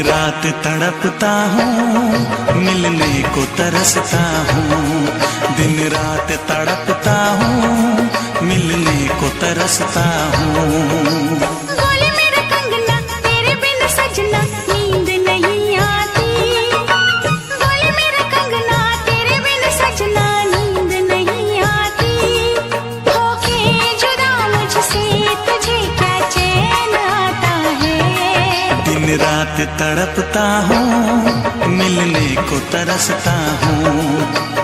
रात तड़पता हूँ, मिलने को तरसता हूँ। दिन रात तड़पता हूँ, मिलने को तरसता हूँ। बोले मेरा कंगना तेरे बिन सजना नींद नहीं आती। बोले मेरा कंगना तेरे बिन सजना नींद नहीं आती। होके जुदा मुझसे तुझे क्या चैन आता है। दिन रात तड़पता हूँ, मिलने को तरसता हूँ।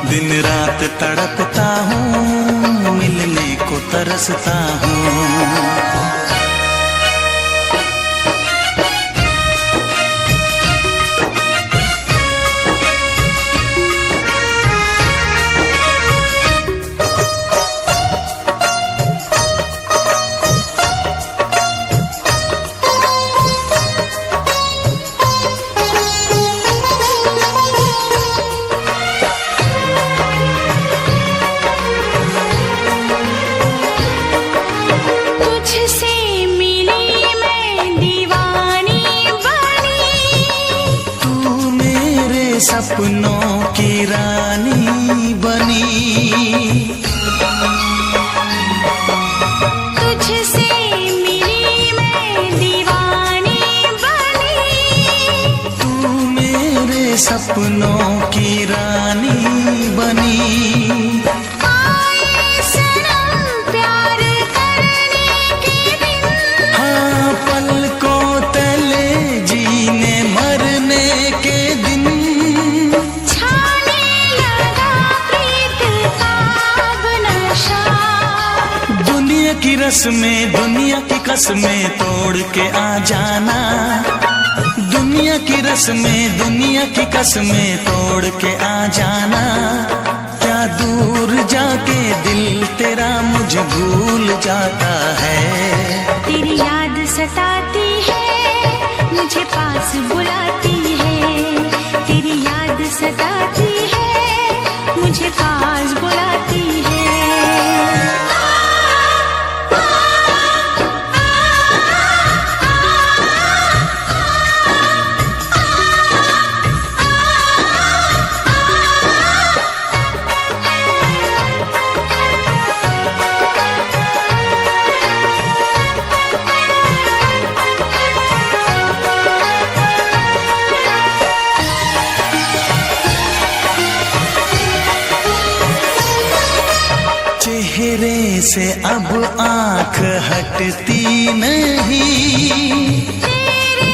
दिन रात तड़पता हूँ, मिलने को तरसता हूँ। सपनों की रानी बनी, तुझसे मिली मैं दीवानी बनी। तू मेरे सपनों की रानी बनी। आए सनम प्यार करने के दिन, हाँ पलकों तले जीने मरने के दिन। की रस्में दुनिया की कसमें तोड़ के आ जाना। दुनिया की रस्में दुनिया की कसमें तोड़ के आ जाना। क्या दूर जाके दिल तेरा मुझे भूल जाता है। तेरी याद सताती है, मुझे पास बुलाती है। तेरी याद सताती है, मुझे पास बुलाती है। चेहरे से अब आँख हटती नहीं। तेरे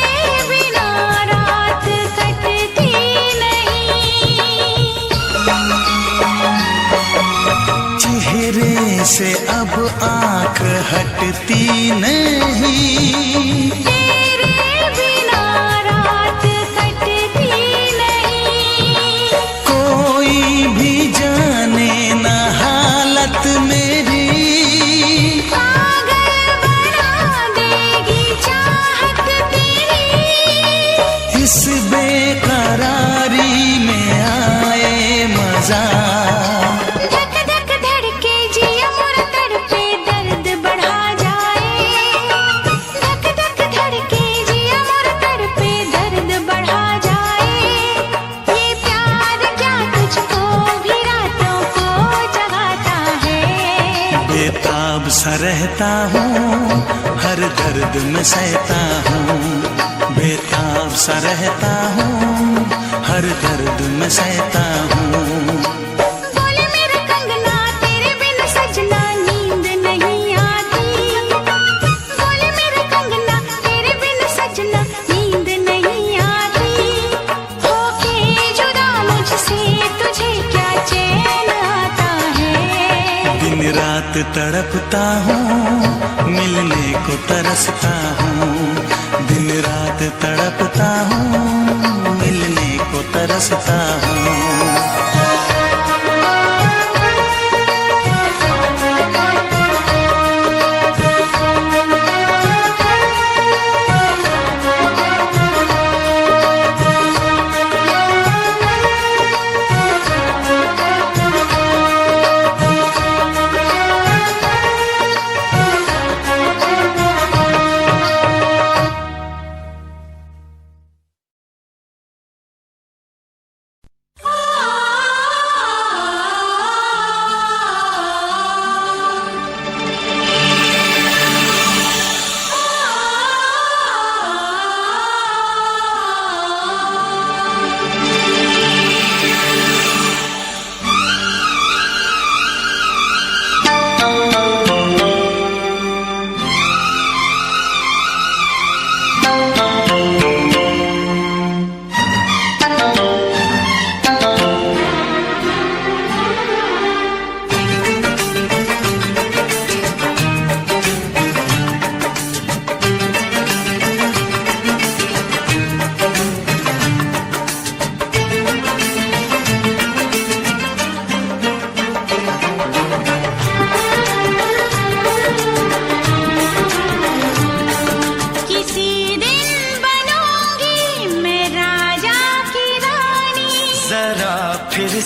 बिना रात कटती नहीं। चेहरे से अब आँख हटती नहीं। तेरे बिना रात कटती नहीं। कोई भी जाने ना हालत मेरी, पागल बना देगी चाहत तेरी। इस बेकरारी में आए मजा। धक धक धड़के जिया मोरा तड़पे दर्द बढ़ा जाए। धक धक धड़के जिया मोरा तड़पे दर्द बढ़ा जाए। ये प्यार क्या तुझको भी रातों को जगाता है। बेताब सा रहता हूँ, हर दर्द में सहता हूँ। बेताब सा रहता हूँ, हर दर्द में सहता हूँ। बोले मेरा कंगना तेरे बिन सजना नींद नहीं आती। बोले मेरा कंगना तेरे बिन सजना नींद नहीं आती। होके जुदा मुझसे तुझे क्या चैन आता है। दिन रात तड़पता हूँ, मिलने को तरसता हूँ। दिन रात तड़पता हूँ, मिलने को तरसता हूँ।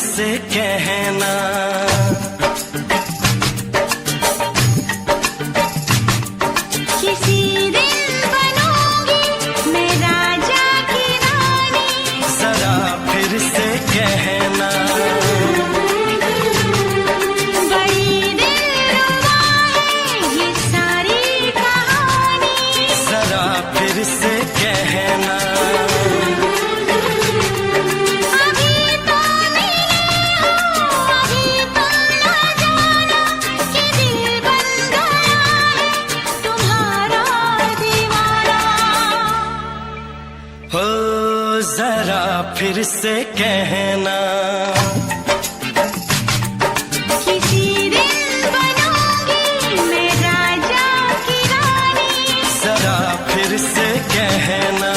से कहना। किसी दिन बनूंगी मैं राजा की रानी, जरा फिर से कहना। बड़ी दिलरुबा है ये सारी कहानी, जरा फिर से कहना। अभी तो मिले हो, अभी तुम न जाना कि दिल बन गया है तुम्हारा दीवाना। हो जरा फिर से कहना। किसी दिन बनूंगी मैं राजा की रानी, जरा फिर से कहना।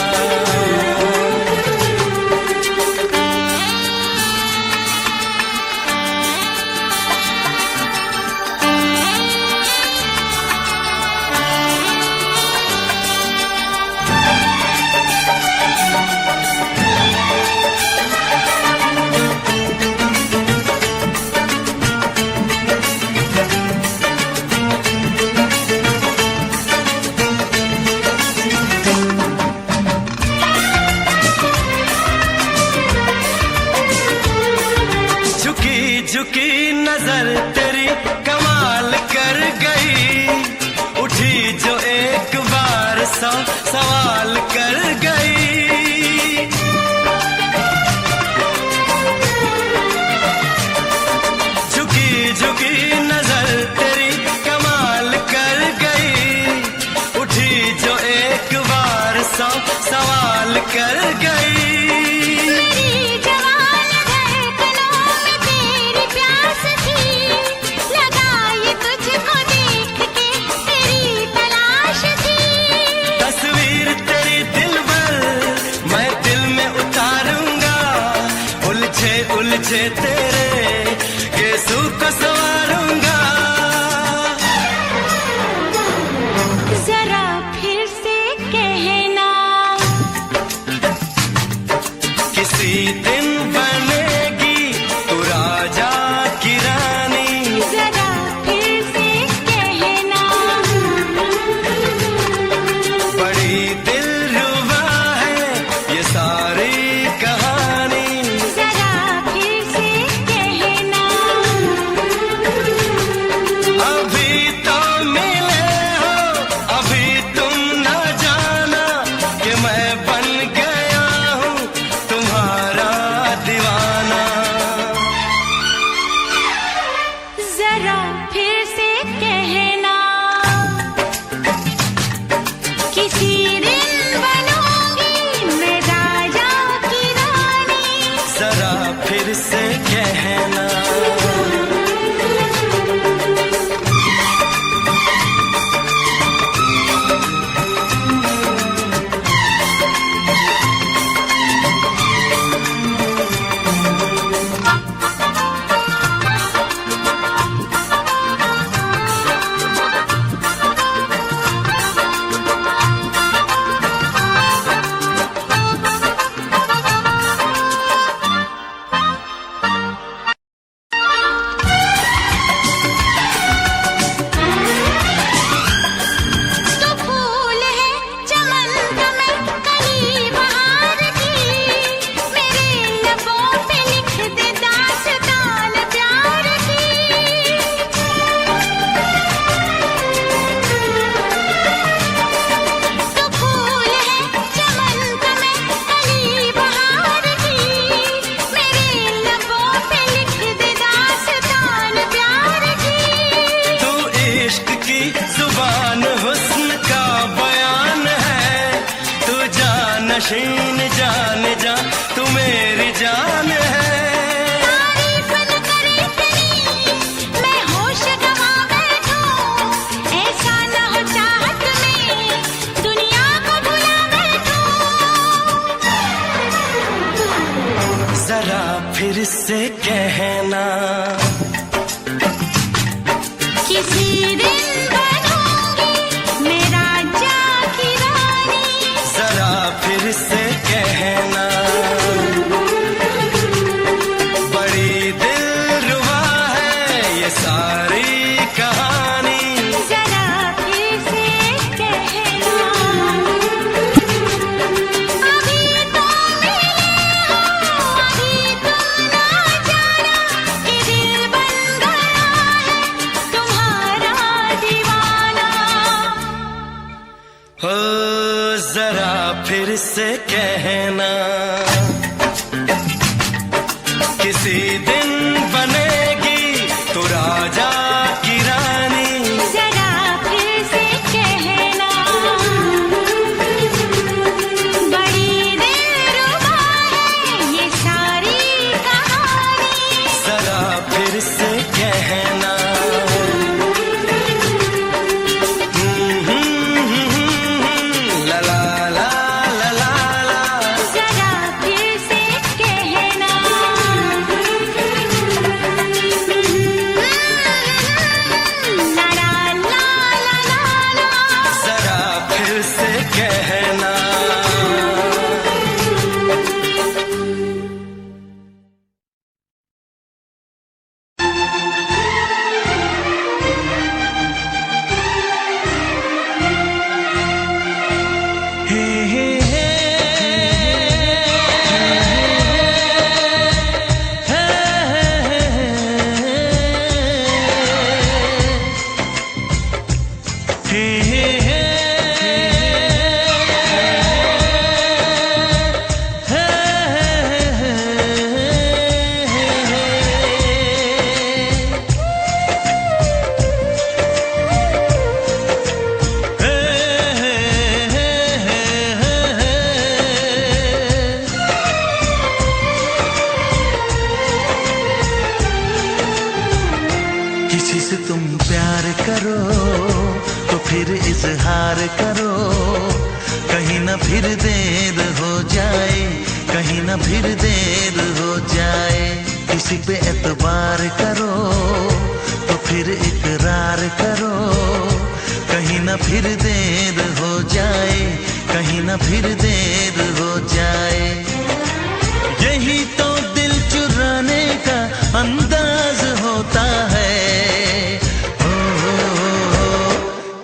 झुकी झुकी नजर तेरी कमाल कर गई, उठी जो एक बार सौ सवाल कर गई। झुकी झुकी नजर तेरी कमाल कर गई, उठी जो एक बार सौ सवाल कर गई। मेरी जवान धड़कनों में तेरी प्यास थी, लगाई तुझको देख के तेरी तलाश थी। तस्वीर तेरी दिल भर मैं दिल में उतारूंगा, उलझे उलझे तेरे गेसू को संवारूंगा। जरा फिर से कहना, किसी दिन बनेगी तू राजा की रानी, जरा फिर से कहना। बड़ी दिलरुबा है ये सारी कहानी। जरा फिर से कहना, अभी तो मिले हो, अभी तुम न जाना कि मैं बन गया हूँ तुम्हारा दीवाना। जरा फिर से कहना, किसी दिन बनूंगी मैं राजा की रानी, जरा फिर से कहना। तो फूल है चमन का मैं कली बहार की, मेरे लबों पे लिख दे दास्तान प्यार की। तो फूल है चमन का मैं कली बहार की, मेरे लबों पे लिख दे दास्तान प्यार की। तू इश्क की जुबान हुस्न का बयान है, तू जानशीन जान जा तू मेरी जान है। तारीफ न करे इतनी मैं होश गवा बैठूं, ऐसा न हो चाहत में दुनिया को भुला बैठूं। जरा फिर से कहना, किसी दिन बनूंगी मैं राजा की रानी, जरा फिर से कहना। बड़ी जरा फिर से कहना, किसी दिन बनेगी तू राजा की रानी। जरा फिर से कहना, बड़ी दिलरुबा है ये सारी कहानी। जरा फिर से कहना, ला ला ला ला ला ला। जरा फिर से कहना, ला ला ला ला ला ला। जरा फिर से कहना। हे हे हे किसी से तुम प्यार करो तो फिर इजहार करो, कहीं ना फिर देर हो जाए, कहीं ना फिर देर हो जाए। किसी पे एतबार करो तो फिर इकरार करो, कहीं ना फिर देर हो जाए, कहीं ना फिर देर हो जाए। यही तो दिल चुराने का अंदाज होता है।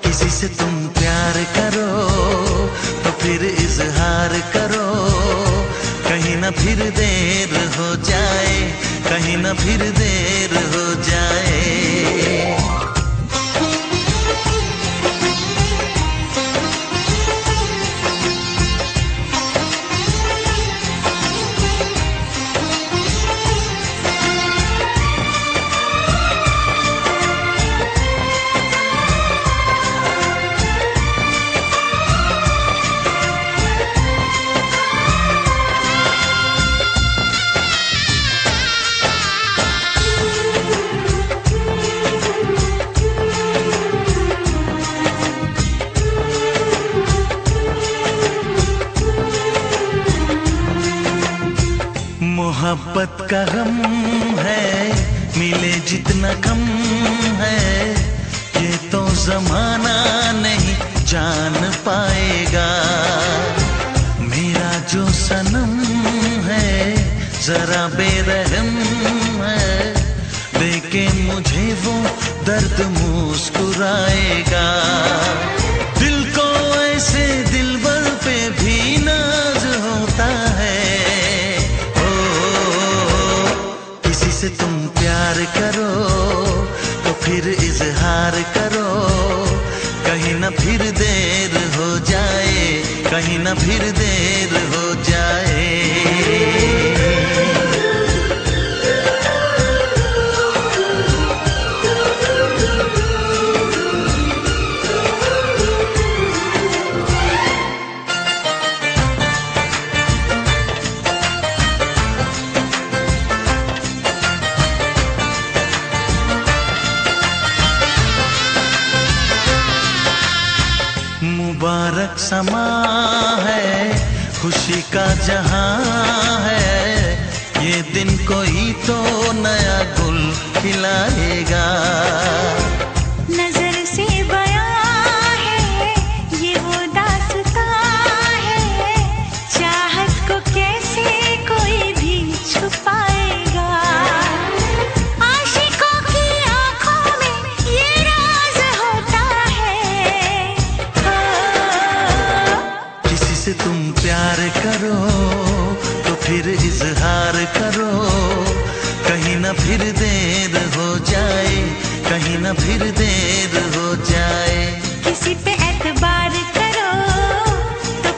किसी से तुम प्यार करो तो फिर इजहार करो, कहीं ना फिर देर हो जाए, कहीं ना फिर देर हो जाए। मोहब्बत का गम है, मिले जितना कम है, ये तो जमाना नहीं जान पाएगा। मेरा जो सनम है जरा बेरहम है, देखे मुझे वो दर्द मुस्कुराएगा। दिल को ऐसे दिलबर पे भी नाज होता है। से तुम प्यार करो तो फिर इजहार करो, कहीं ना फिर देर हो जाए, कहीं ना फिर देर हो जाए। मुबारक समा है, खुशी का जहां है, ये दिन कोई तो नया गुल खिलाएगा। नजर से बयां है ये वो दास्तां है, चाहत को कैसे कोई भी छुपाएगा। आशिकों की आंखों में ये राज होता है। किसी से तुम प्यार करो तो फिर इजहार करो, कहीं ना फिर देर हो जाए, कहीं ना फिर देर हो जाए। किसी पे एतबार करो तो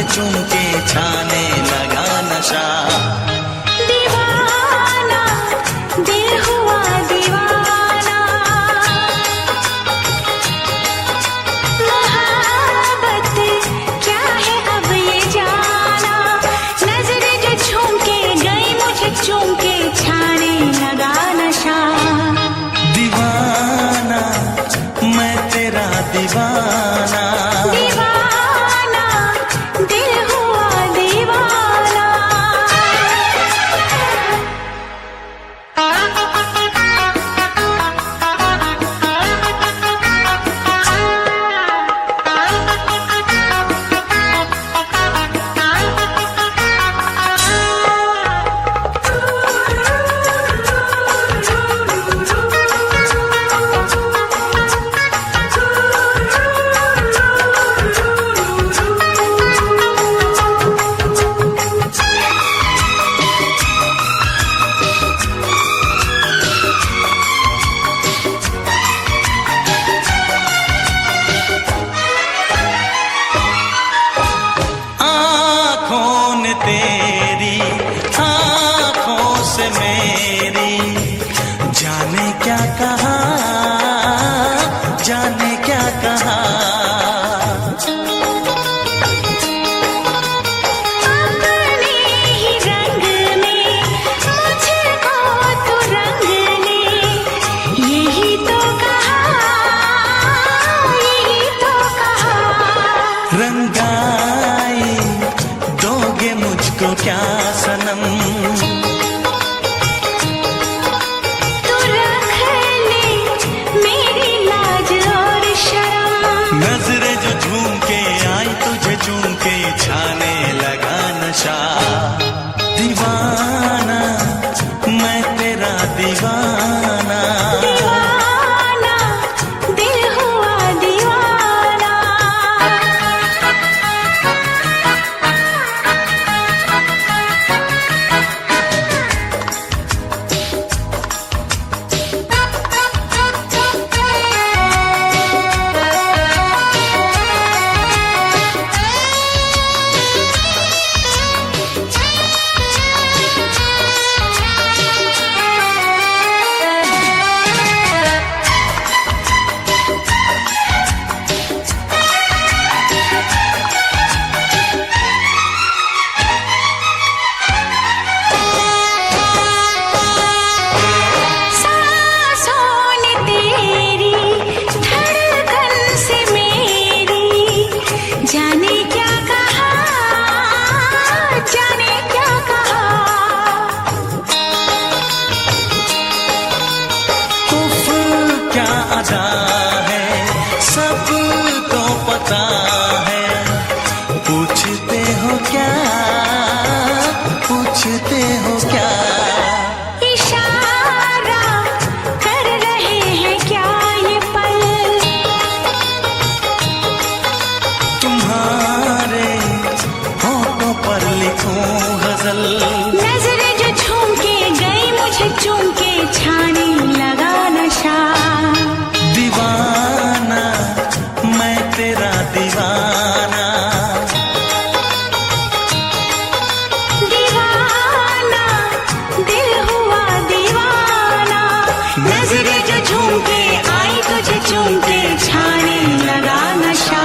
चुम के छाने लगा नशा। दीवाना दिल हुआ दीवाना, मोहब्बत क्या है अब ये जाना। नजरें जो झूम के गई मुझे चूम के छाने लगा नशा। दीवाना मैं तेरा दीवाना, तेरी आँखों से मेरी जाने क्या कहा, जाने क्या कहा। अपने ही रंग में मुझको तो रंग ले, यही तो कहा, यही तो कहा। रंगाई दोगे मुझको क्या सनम, तू रख ले मेरी लाज और क्या अदा है सबको पता है। पूछते हो क्या, पूछते हो क्या, इशारा कर रहे हैं क्या ये पल, तुम्हारे होठों पर लिखूं गजल। नजरें जो झूम के गई मुझे चूम के छाने लगा नशा। दीवाना मैं तेरा दीवाना, दीवाना दिल हुआ दीवाना। नजरें जो झूम के आई तुझे चूम के छाने लगा नशा।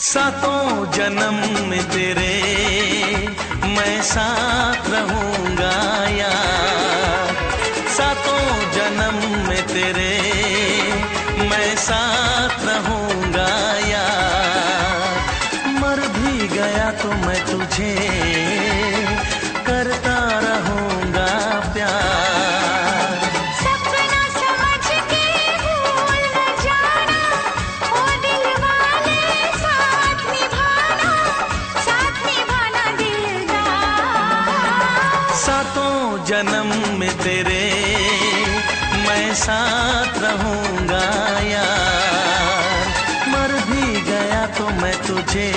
सातों जन्म में तेरे मैं साथ रहूंगा यार। सातों जन्म में तेरे मैं साथ रहूंगा यार। मर भी गया तो मैं तुझे करता रहूंगा प्यार। सपना समझ के भूल न जाना, ओ दिल वाले साथ निभाना दिलदार। सातों जन्म में तेरे मैं साथ रहूंगा यार। मर भी गया तो मैं तुझे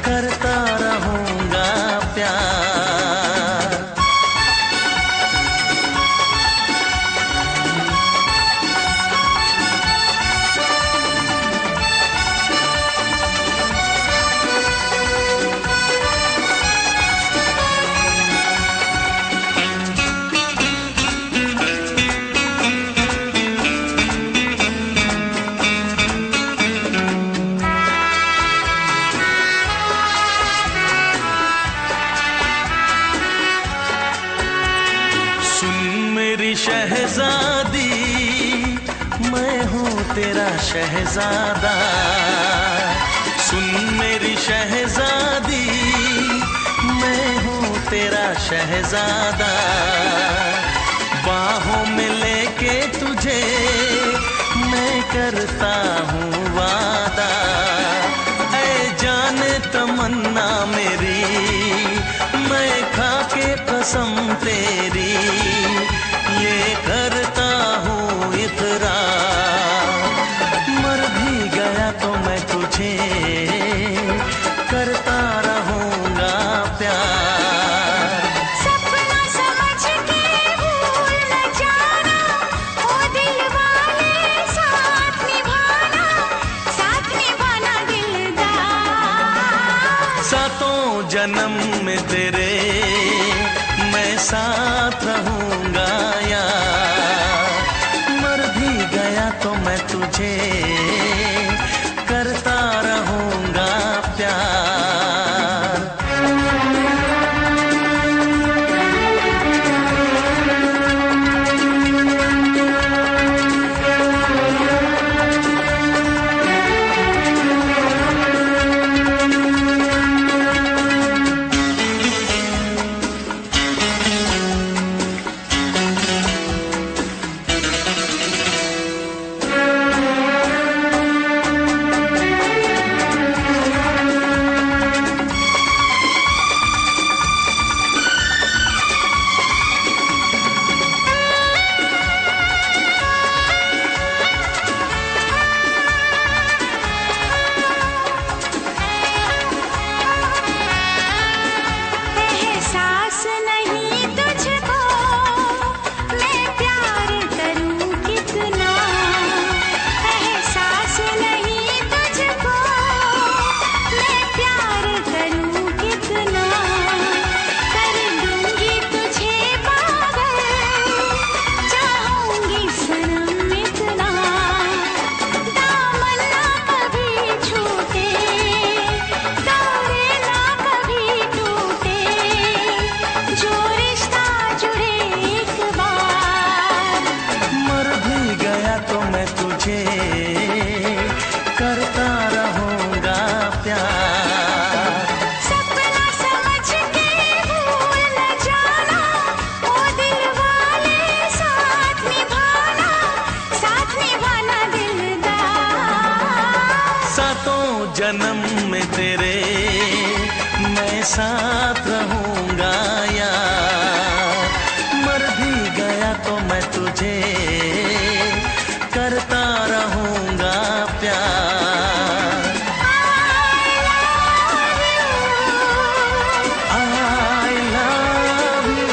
करता रहूंगा प्यार। शहजादी मैं हूँ तेरा शहजादा। सुन मेरी शहजादी मैं हूँ तेरा शहजादा। बाहों में लेके तुझे मैं करता हूँ वादा। ऐ जाने तमन्ना मेरी मैं खा के कसम तेरी ये करता हूँ इकरार। मर भी गया तो मैं तुझे करता रहूंगा प्यार। सपना समझ के भूल न जाना, ओ दिल वाले साथ निभाना दिलदार। सातों जन्म में तेरे मैं साथ रहूंगा यार। मर भी गया तो मैं तुझे करता रहूंगा प्यार। सातों जन्म में तेरे मैं साथ रहूंगा यार, मर भी गया तो मैं तुझे करता रहूंगा प्यार। I love you,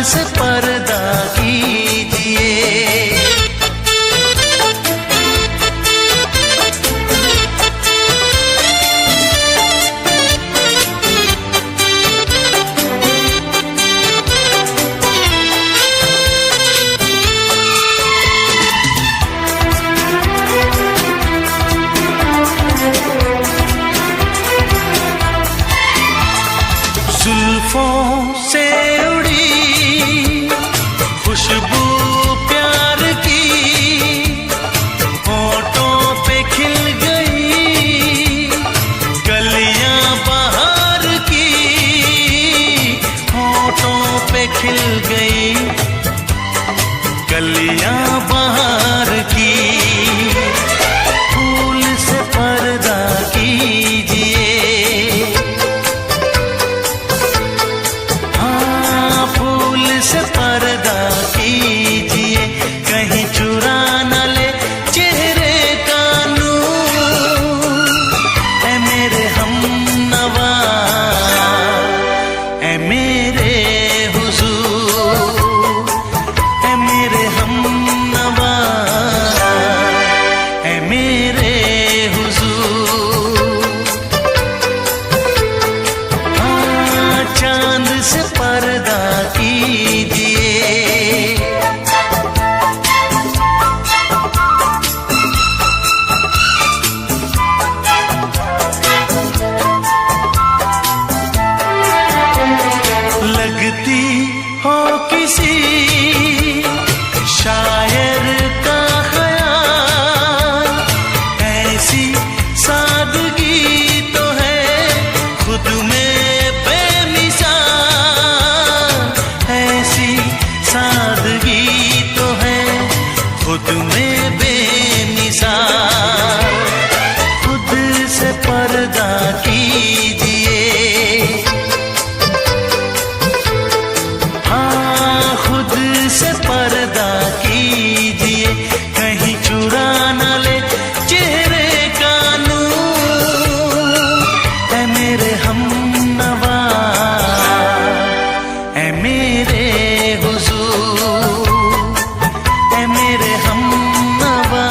से पर्दा कीजिए। जुल्फों से उड़ी खुशबू प्यार की, होठों पे खिल गई कलियां बहार की, होठों पे खिल गई कलियां बहार की। फूल से पर्दा कीजिए, से पर्दा कीजिए, कहीं चुरा न ले चेहरे का नूर। ऐ मेरे हमनवा, ऐ मेरे हुजूर, ऐ मेरे हमनवा, ऐ मेरे हुजूर। हाँ, चांद से पर्दा कीजिए। लगती हो किसी शायर का ख्याल, ऐसी सादगी तो है खुद में बेमिसाल, ऐसी सादगी तो है खुद में बेमिसाल। खुद से पर्दा कीजिए, हाँ खुद से पर्दा कीजिए, कहीं चुरा न ले चेहरे का नूर। ऐ मेरे हमनवा, ऐ मेरे हुजूर, ऐ मेरे हमनवा,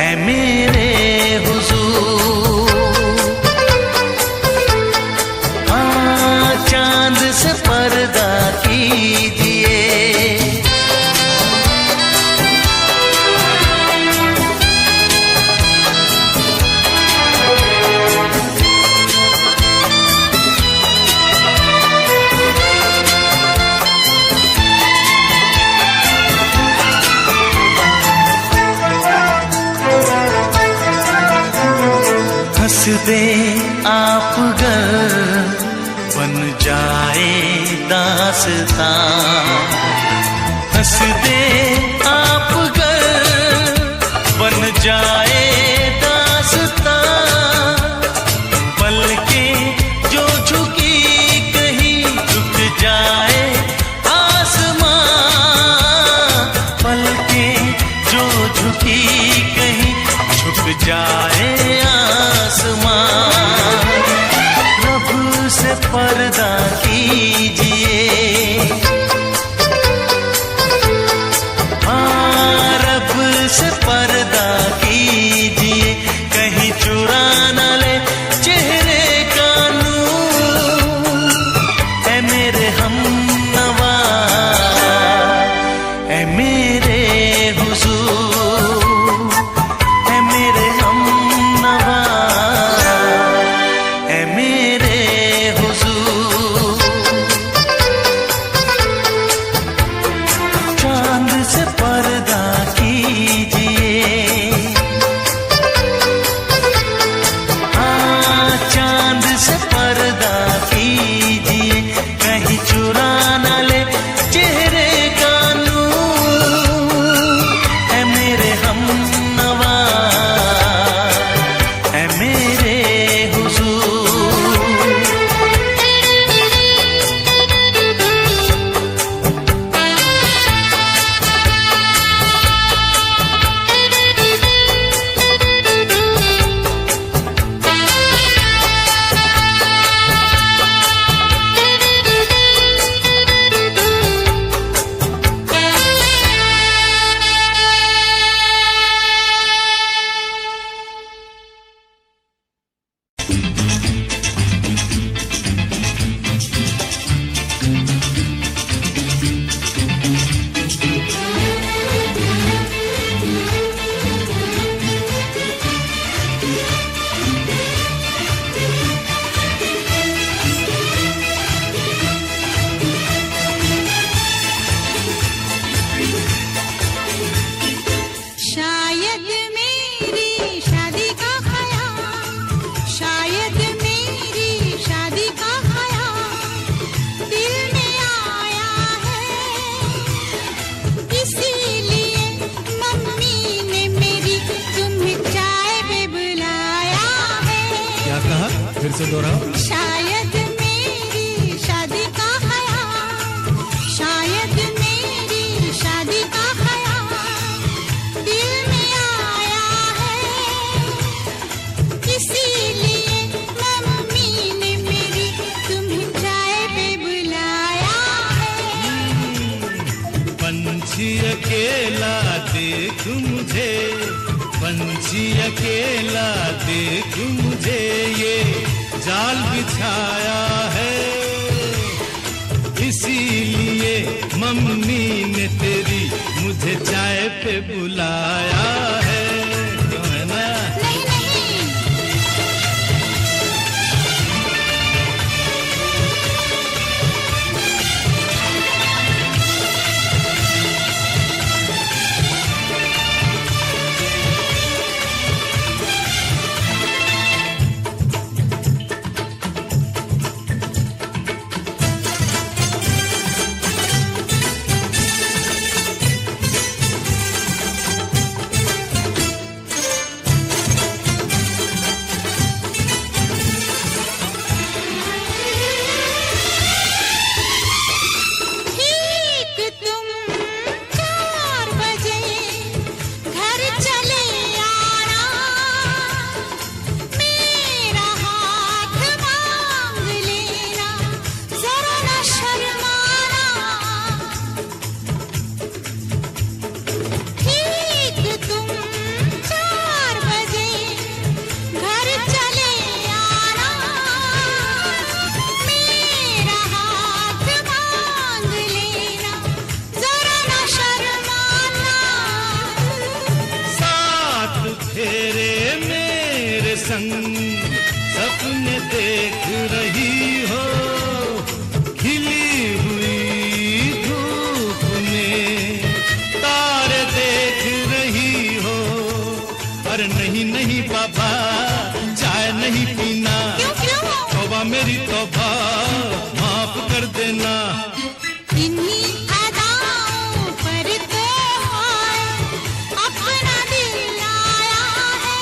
ऐ मेरे हुजूर। हाँ, चांद से पर्दा कीजिए। हंस दे आप गर बन जाए दास्तां, हंस दे आप गर बन जाए दास्तां। पलकें जो झुकी कहीं झुक जाए आसमां, पलकें जो झुकी कहीं झुक जाए आसमां। रब से पर्दा कीजिए, दोहराओ। शायद मेरी शादी का ख्याल, शायद मेरी शादी का ख्याल दिल में आया है, इसीलिए मम्मी ने मेरी तुम्हें चाय पे बुलाया है। पंछी अकेला देख मुझे, पंछी अकेला देख मुझे, ये जाल बिछाया है, इसीलिए मम्मी ने तेरी मुझे चाय पे बुलाया है। क्यों है ना? नहीं नहीं, ठीक तुम 4 बजे घर चले आना, मेरा हाथ मांग लेना, जरा न शर्माना। ठीक तुम 4 बजे घर चले आना, मेरा हाथ मांग लेना, जरा न शर्माना। साथ फेरे मेरे संग सपने देख रही हो, खिली हुई धूप में तारे देख रही हो। अरे नहीं नहीं बाबा, चाय नहीं पीना, क्यों क्यों? तौबा मेरी तौबा, माफ कर देना। इन्हीं अदाओं पर तो हाय अपना दिल आया है,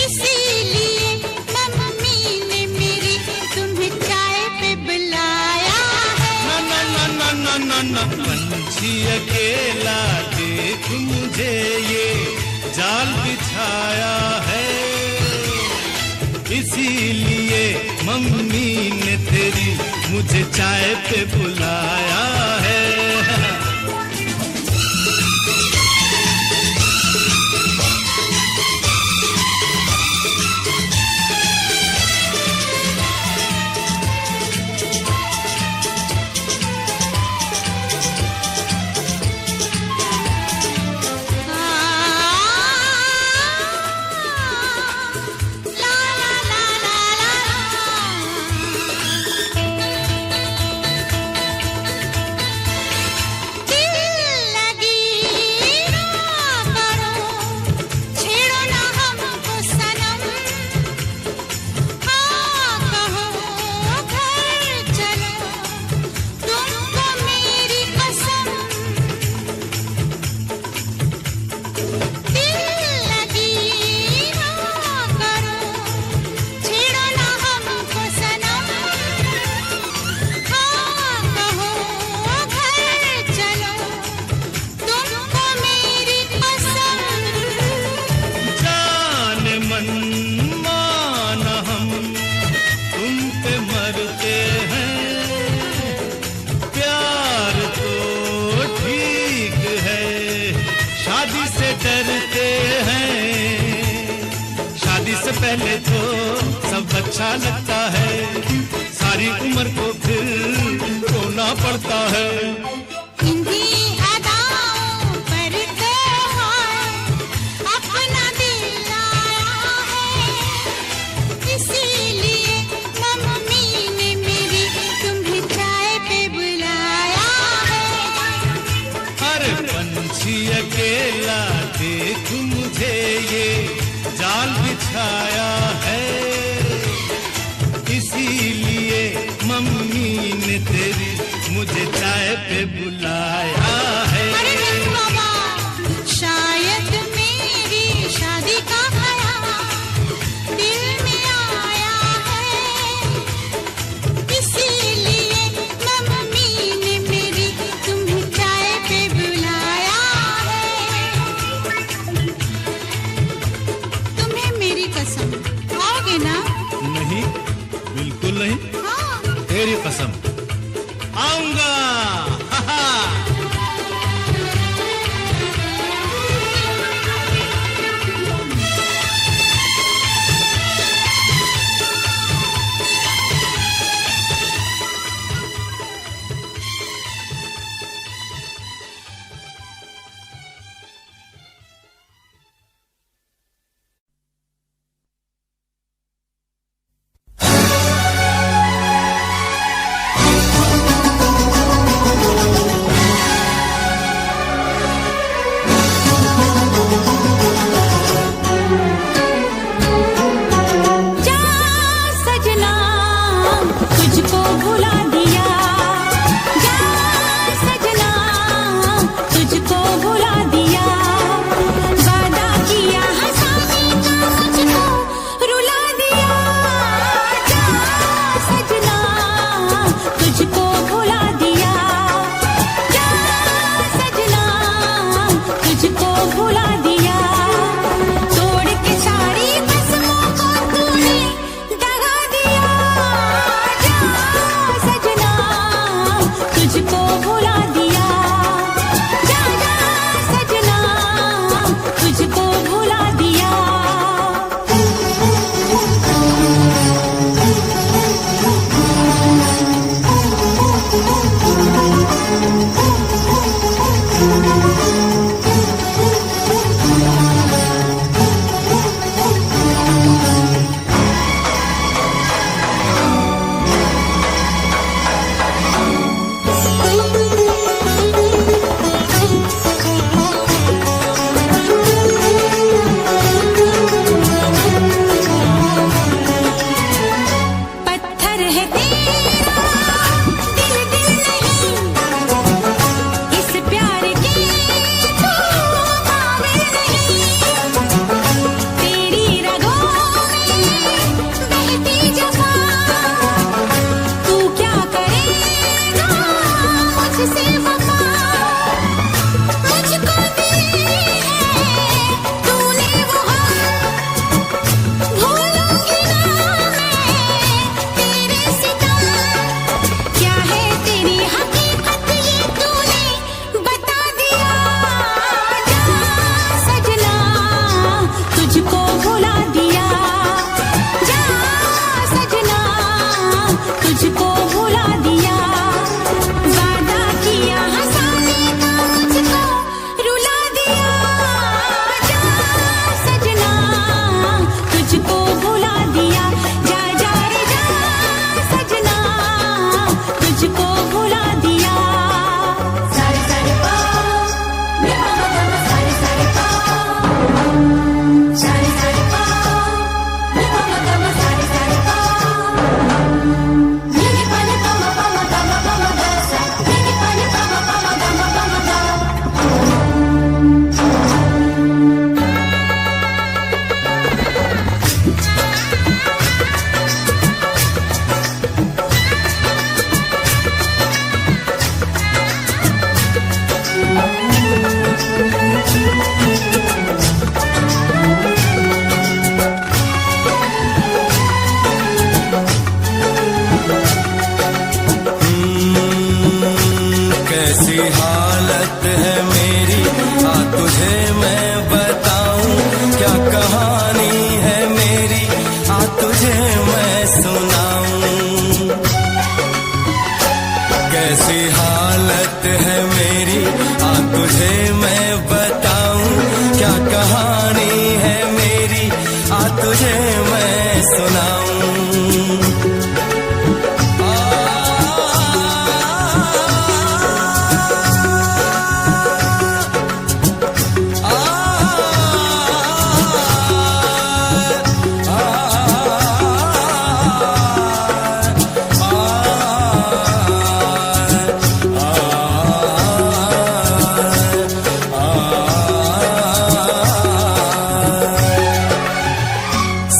इसीलिए मम्मी ने मेरी तुम्हें चाय पे बुलाया है। ना ना ना ना ना ना ना, पंछी अकेला देख मुझे, ये जाल बिछाया है, इसीलिए मम्मी ने तेरी मुझे चाय पे बुलाया है। ला ला ला ला ला, दिल लगी ना करो, छेड़ो ना हमको सनम, हाँ कहो घर चलो, तुमको मेरी कसम। दिल लगी ना करो, छेड़ो ना हमको सनम, हाँ कहो घर चलो, तुमको मेरी कसम। जान मन मान हम तुम पे मरते हैं, प्यार तो ठीक है, शादी से डरते हैं। शादी से पहले तो सब अच्छा लगता है, सारी उम्र को फिर रोना पड़ता है। इन्हीं अदाओं पर तो हाय अपना दिल आया है, इसीलिए मम्मी ने मेरी तुम्हें चाय पे बुलाया है। अरे पंछी अकेला देख मुझे, ये जाल बिछाया है, इसीलिए मम्मी ने तेरी मुझे चाय पे बुलाया है। अरे नहीं बाबा, शायद मेरी शादी का ख्याल दिल में आया मेरी कसम आऊंगा।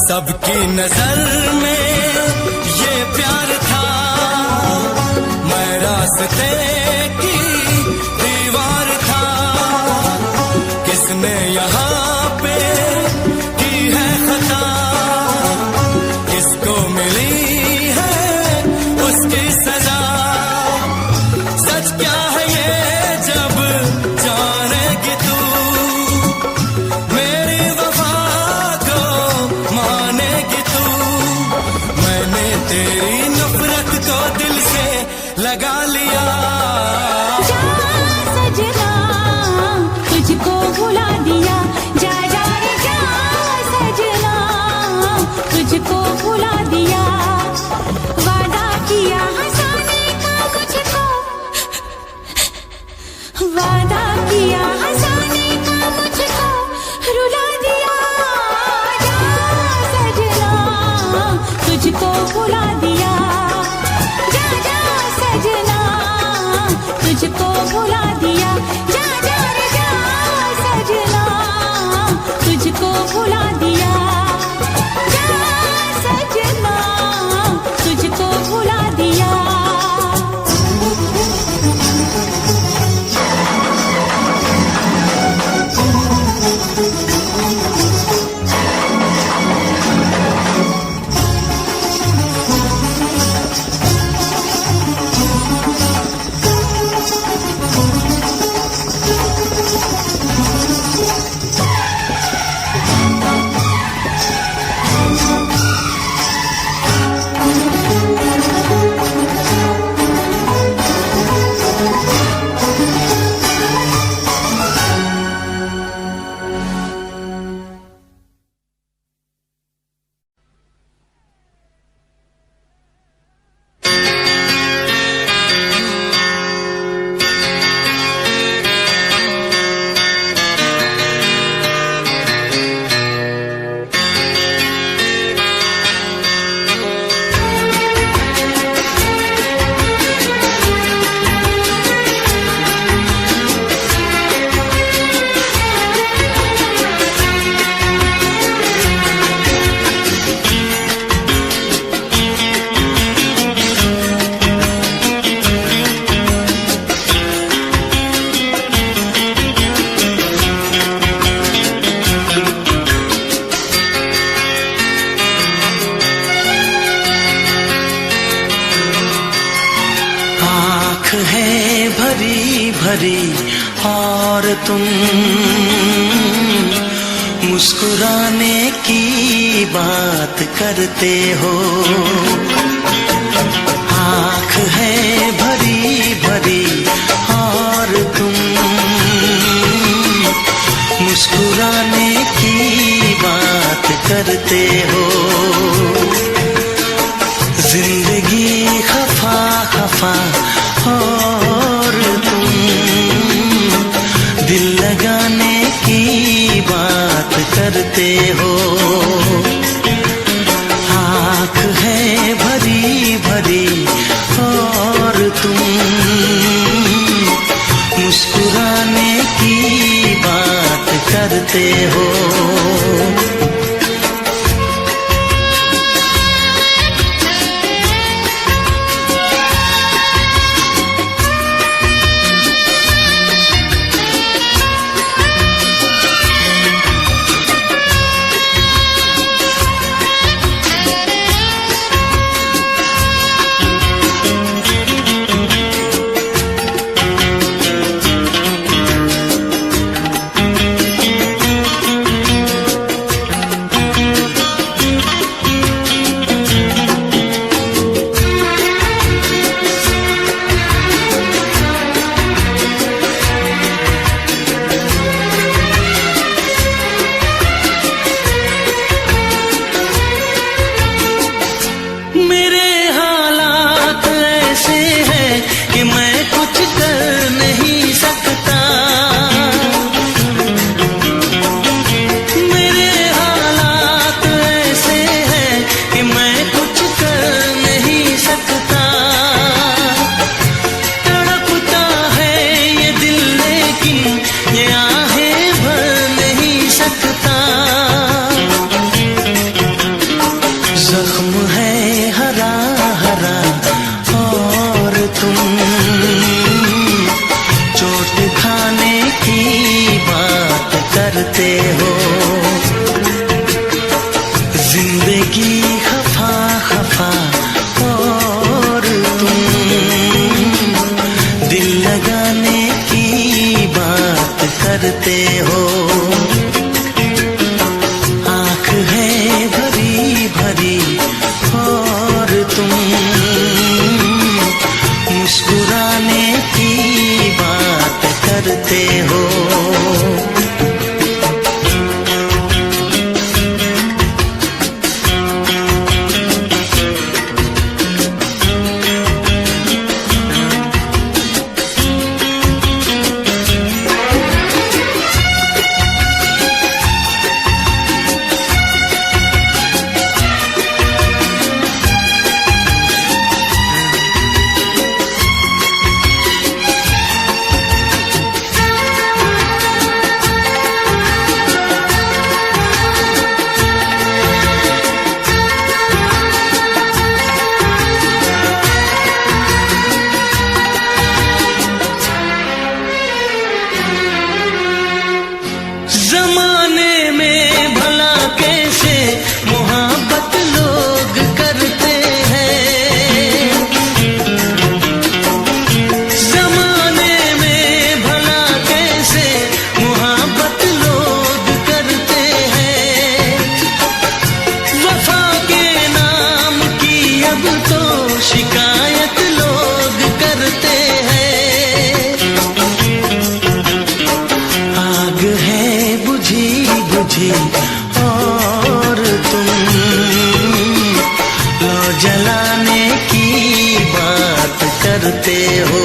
सबकी नजर में ये प्यार था, मैं रास्ते की दीवार था। किसने यहाँ पे की है खता, किसको मिली है उस की सजा। सच क्या है ये जब जानेगी तू, मेरी वफा को मानेगी तू। मैंने तेरी नफरत को दिल से लगा लिया। जा सजना तुझको भुला दिया, जा जा रे जा सजना तुझको भुला दिया। वादा किया हंसाने का मुझको, वादा किया हंसाने का मुझको रुला दिया। जा सजना तुझको भुला दिया, जा जा सजना तुझको भुला दिया। जा जा रे जा सजना तुझको भुला दिया, जा सजना तुझको भुला दिया। है भरी भरी और तुम मुस्कुराने की बात करते हो। आँख है भरी भरी और तुम मुस्कुराने की बात करते हो। जिंदगी खफा खफा और तुम दिल लगाने की बात करते हो। आँख है भरी भरी और तुम मुस्कुराने की बात करते हो। करते हो। जिंदगी खफा खफा और तुम करते हो। जमाने में भला कैसे मोहब्बत लोग करते हैं, जमाने में भला कैसे मोहब्बत लोग करते हैं। वफा के नाम की अब तो शिकायत लोग करते हैं। आग है बुझी बुझी और तुम लो जलाने की बात करते हो।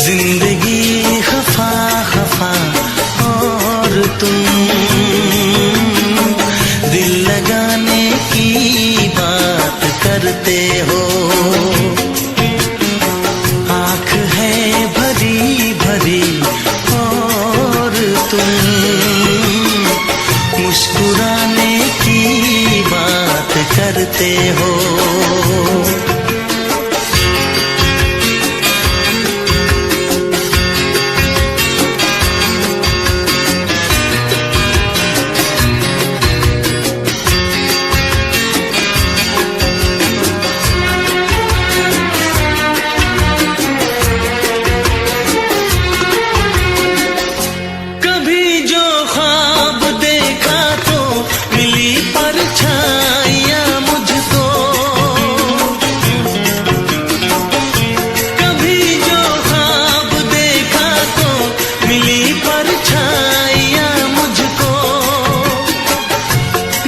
जिंदगी खफा खफा और तुम दिल लगाने की बात करते हो। आँख है भरी भरी और तुम मुस्कुराने की बात करते हो। कभी जो ख्वाब देखा तो मिली परछाइयाँ मुझको, कभी जो ख्वाब देखा तो मिली परछाइयाँ मुझको।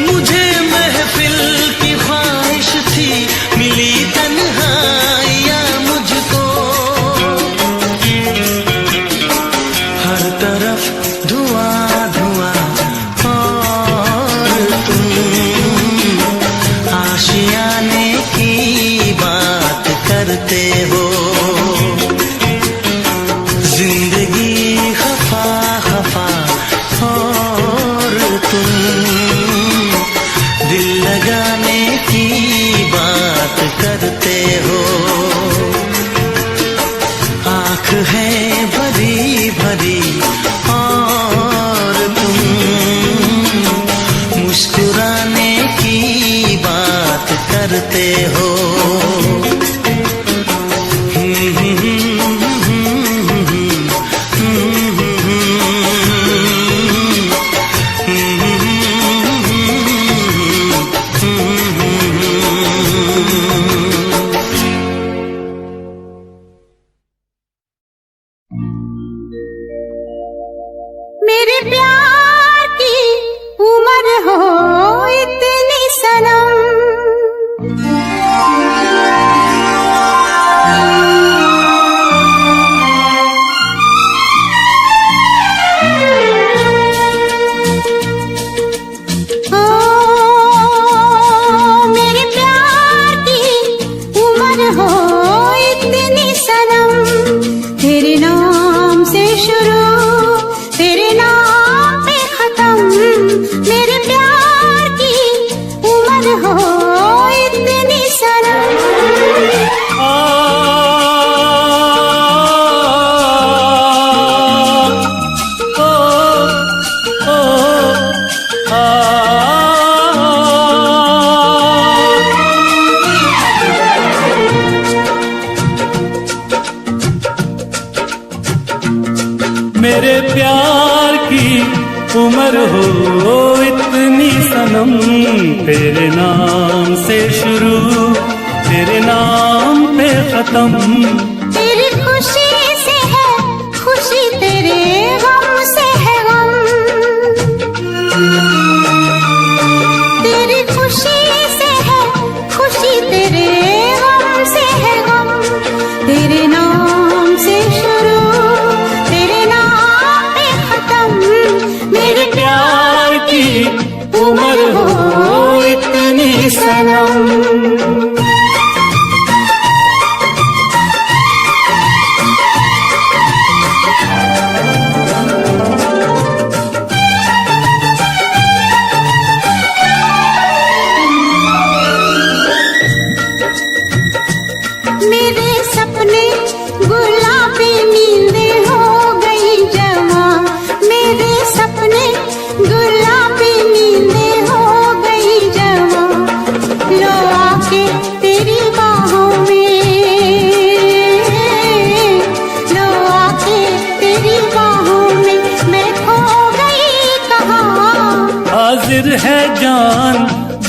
मुझे महफिल की ख्वाहिश थी मिली तन्हाइयाँ मुझको। हर तरफ धुआं धुआं और तुम आशियाने की बात करते हो। जिंदगी खफा खफा और तुम दिल लगाने की बात करते हो। आँख है भरी भरी और तुम मुस्कुराने की बात करते हो। मेरे प्यार की उम्र हो इतनी सनम, ओ मेरे प्यार की उम्र हो इतनी सनम। तेरे नाम से शुरू तेरे नाम पे खत्म। मेरे प्यार की उम्र हो इतनी सनम। मेरे प्यार की उम्र हो इतनी सनम। तेरे नाम से शुरू तेरे नाम पे खत्म। तेरी खुशी से है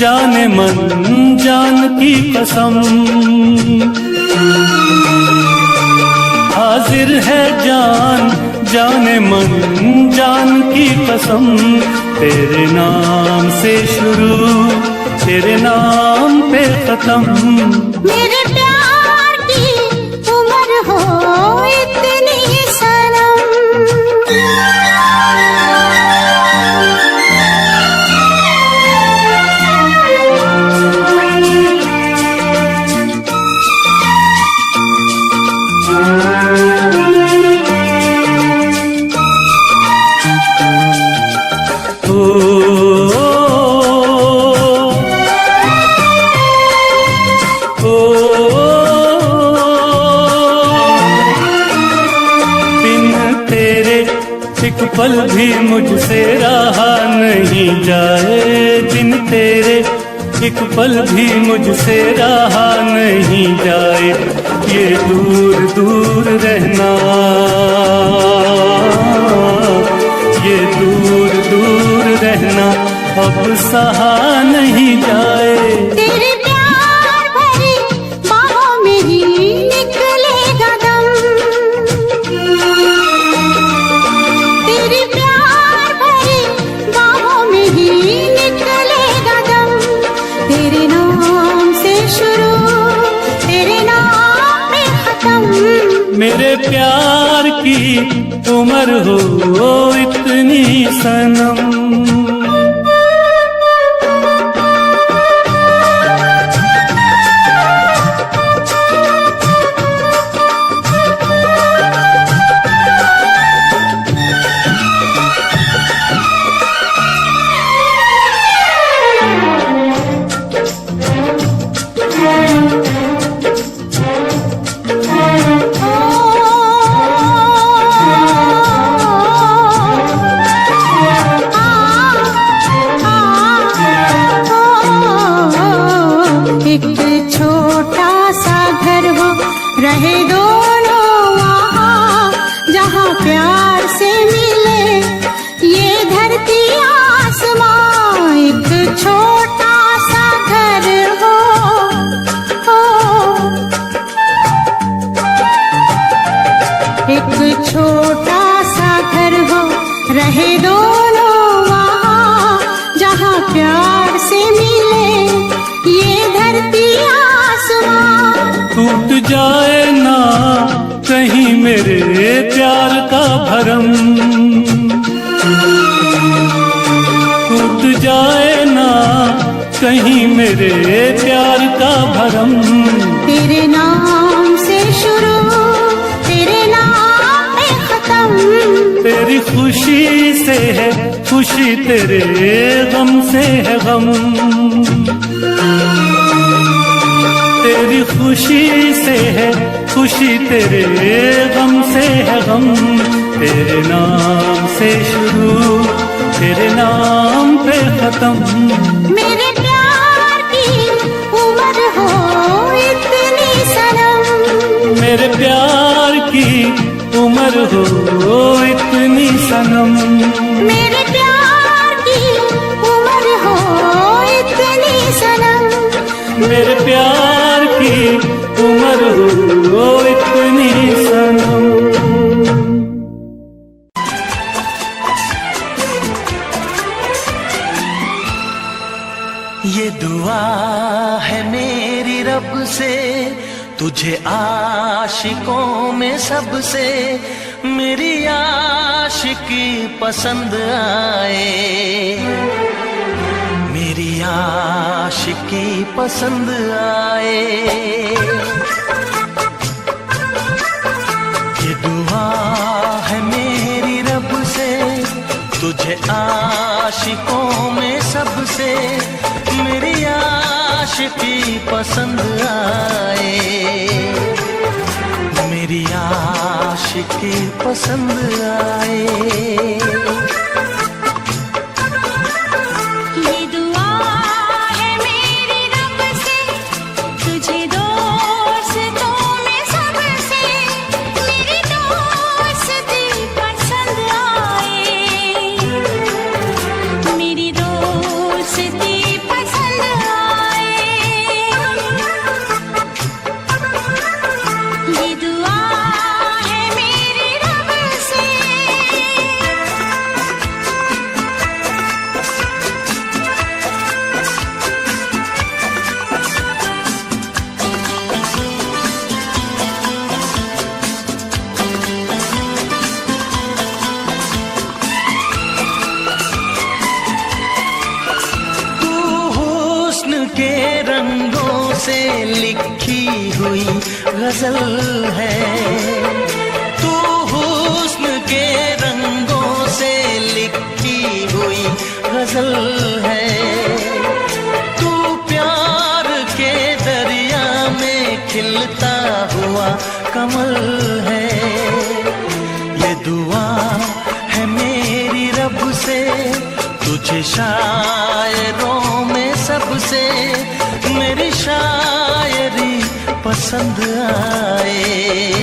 जाने मन जान की कसम, हाजिर है जान जाने मन जान की कसम, तेरे नाम से शुरू तेरे नाम पे खत्म। मेरे प्यार की उम्र हो इतनी सनम, एक पल भी मुझसे रहा नहीं जाए, बिन तेरे एक पल भी मुझसे रहा नहीं जाए। ये दूर दूर रहना, ये दूर दूर रहना अब सहा नहीं जाए। तेरे प्यार भरी बाहों में ही निकलेगा दम, तेरे प्यार भरी बाहों में ही निकलेगा दम, तेरे नाम से शुरू तेरे नाम पे खत्म। मेरे प्यार की उम्र हो इतनी सनम। रहे दोनों वहाँ जहाँ प्यार से मिले ये धरती आसमां, एक छोटा सा घर हो, एक छोटा सा घर हो, रहे दोनों वहाँ जहाँ प्यार से मिले ये धरती आसमां। टूट जाए ना कहीं मेरे प्यार का भरम, टूट जाए ना कहीं मेरे प्यार का भरम। तेरे नाम से शुरू तेरे नाम पे खत्म, तेरी खुशी से है खुशी तेरे गम से है गम, तेरी खुशी से है खुशी तेरे गम से है गम। तेरे नाम से शुरू तेरे नाम पे खत्म। मेरे प्यार की उम्र हो इतनी सनम, मेरे प्यार की उम्र हो इतनी सनम, मेरे प्यार की उम्र हो इतनी सनम, मेरे प्यार की उम्र हो इतनी सनम। ये दुआ है मेरी रब से तुझे आशिकों में सबसे मेरी आशिकी पसंद आए, मेरी आशिकी पसंद आए। ये दुआ है मेरी रब से तुझे आशिकों में सबसे मेरी आशिकी पसंद आए, मेरी आशिकी पसंद आए। मेरी दोस्ती पसंद हुई गजल है। तू हुस्न के रंगों से लिखी हुई गजल है। तू प्यार के दरिया में खिलता हुआ कमल है। ये दुआ है मेरी रब से तुझे शायरों में सबसे मेरी शायरी पसंद आए।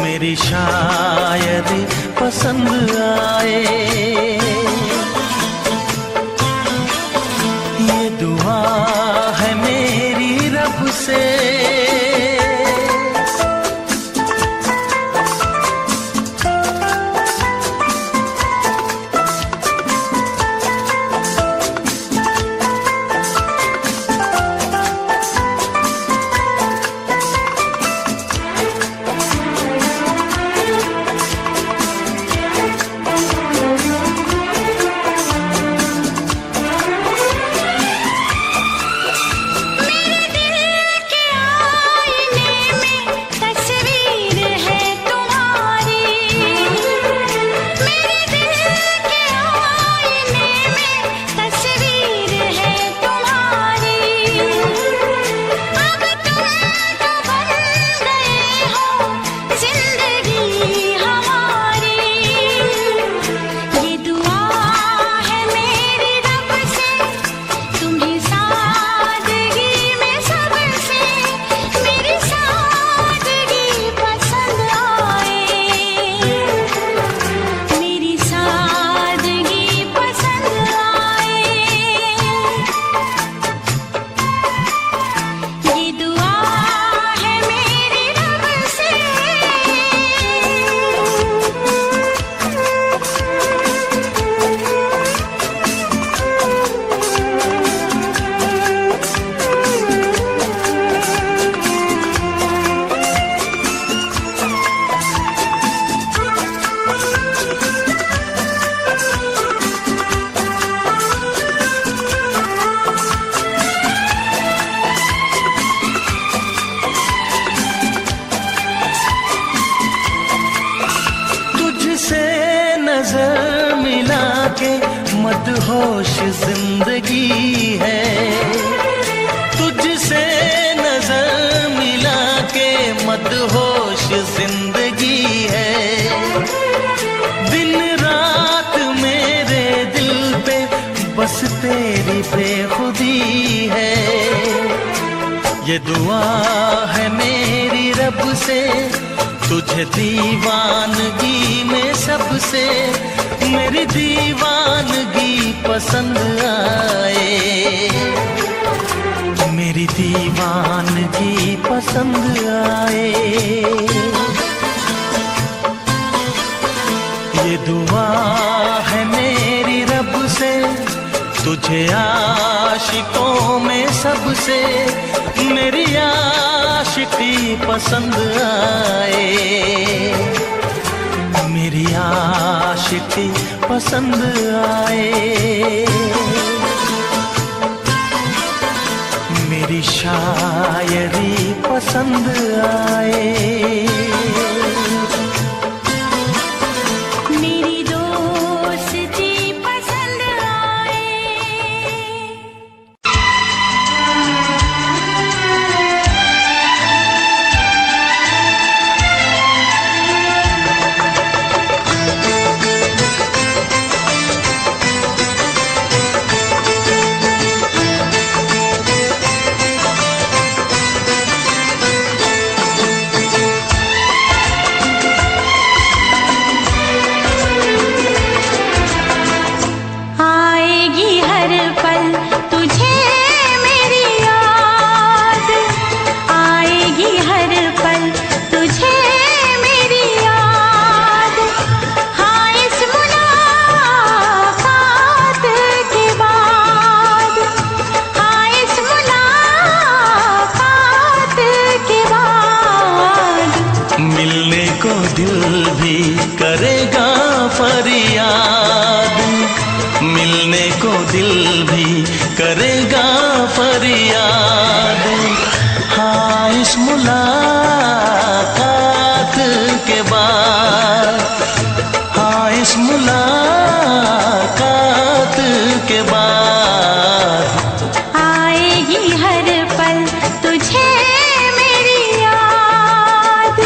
मेरी शायरी पसंद आए। ये दुआ है मेरी रब से। नजर मिला के मदहोश जिंदगी है। तुझसे नजर मिला के मदहोश जिंदगी है। दिन रात मेरे दिल पे बस तेरी बेखुदी है। ये दुआ है मेरी रब से तुझे दीवानगी में सबसे मेरी दीवानगी पसंद आए। मेरी दीवानगी पसंद आए। ये दुआ है मेरी रब से तुझे आशिकों में सबसे मेरी आशिकी पसंद आए। मेरी आशिकी पसंद आए। मेरी शायरी पसंद आए। करेगा फरियाद, मिलने को दिल भी करेगा फरियाद। हाँ इस मुलाकात के बाद, हाँ इस मुलाकात के बाद आएगी हर पल तुझे मेरी याद।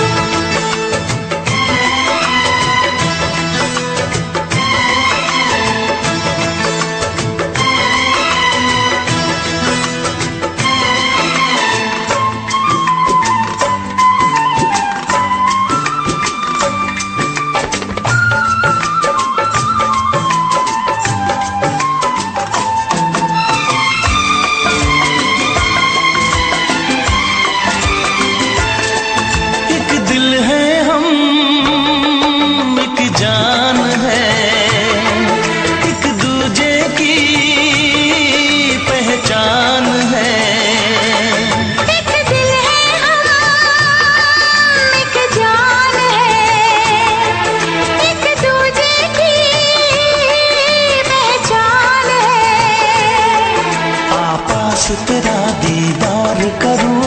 एक दिल है हम, एक जान है, एक दूजे की पहचान है। एक दिल है हम, एक जान है, एक दूजे की पहचान है। आपास तेरा दीदार करूं,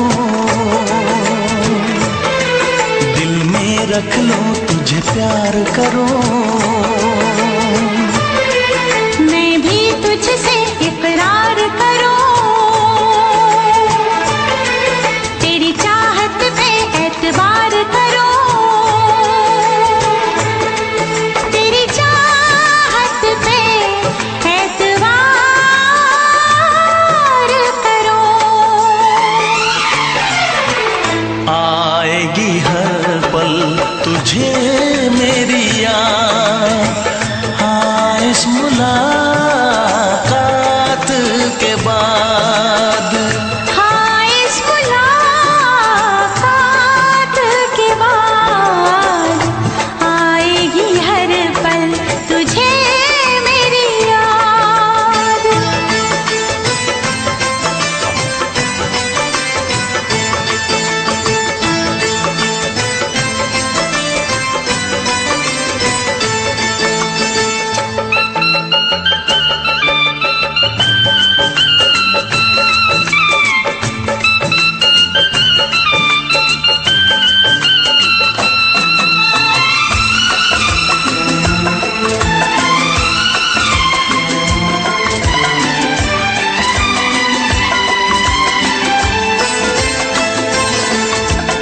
दिल में रख लूं तुझे प्यार करूं। मैं भी तुझसे इकरार करूं, तेरी चाहत पे एतबार करूं, तेरी चाहत पे एतबार करूं। आएगी हर पल तुझे मेरी याद, हाँ इस मुलाकात के बाद। हाँ इस मुलाकात के बाद आएगी हर पल तुझे मेरी याद।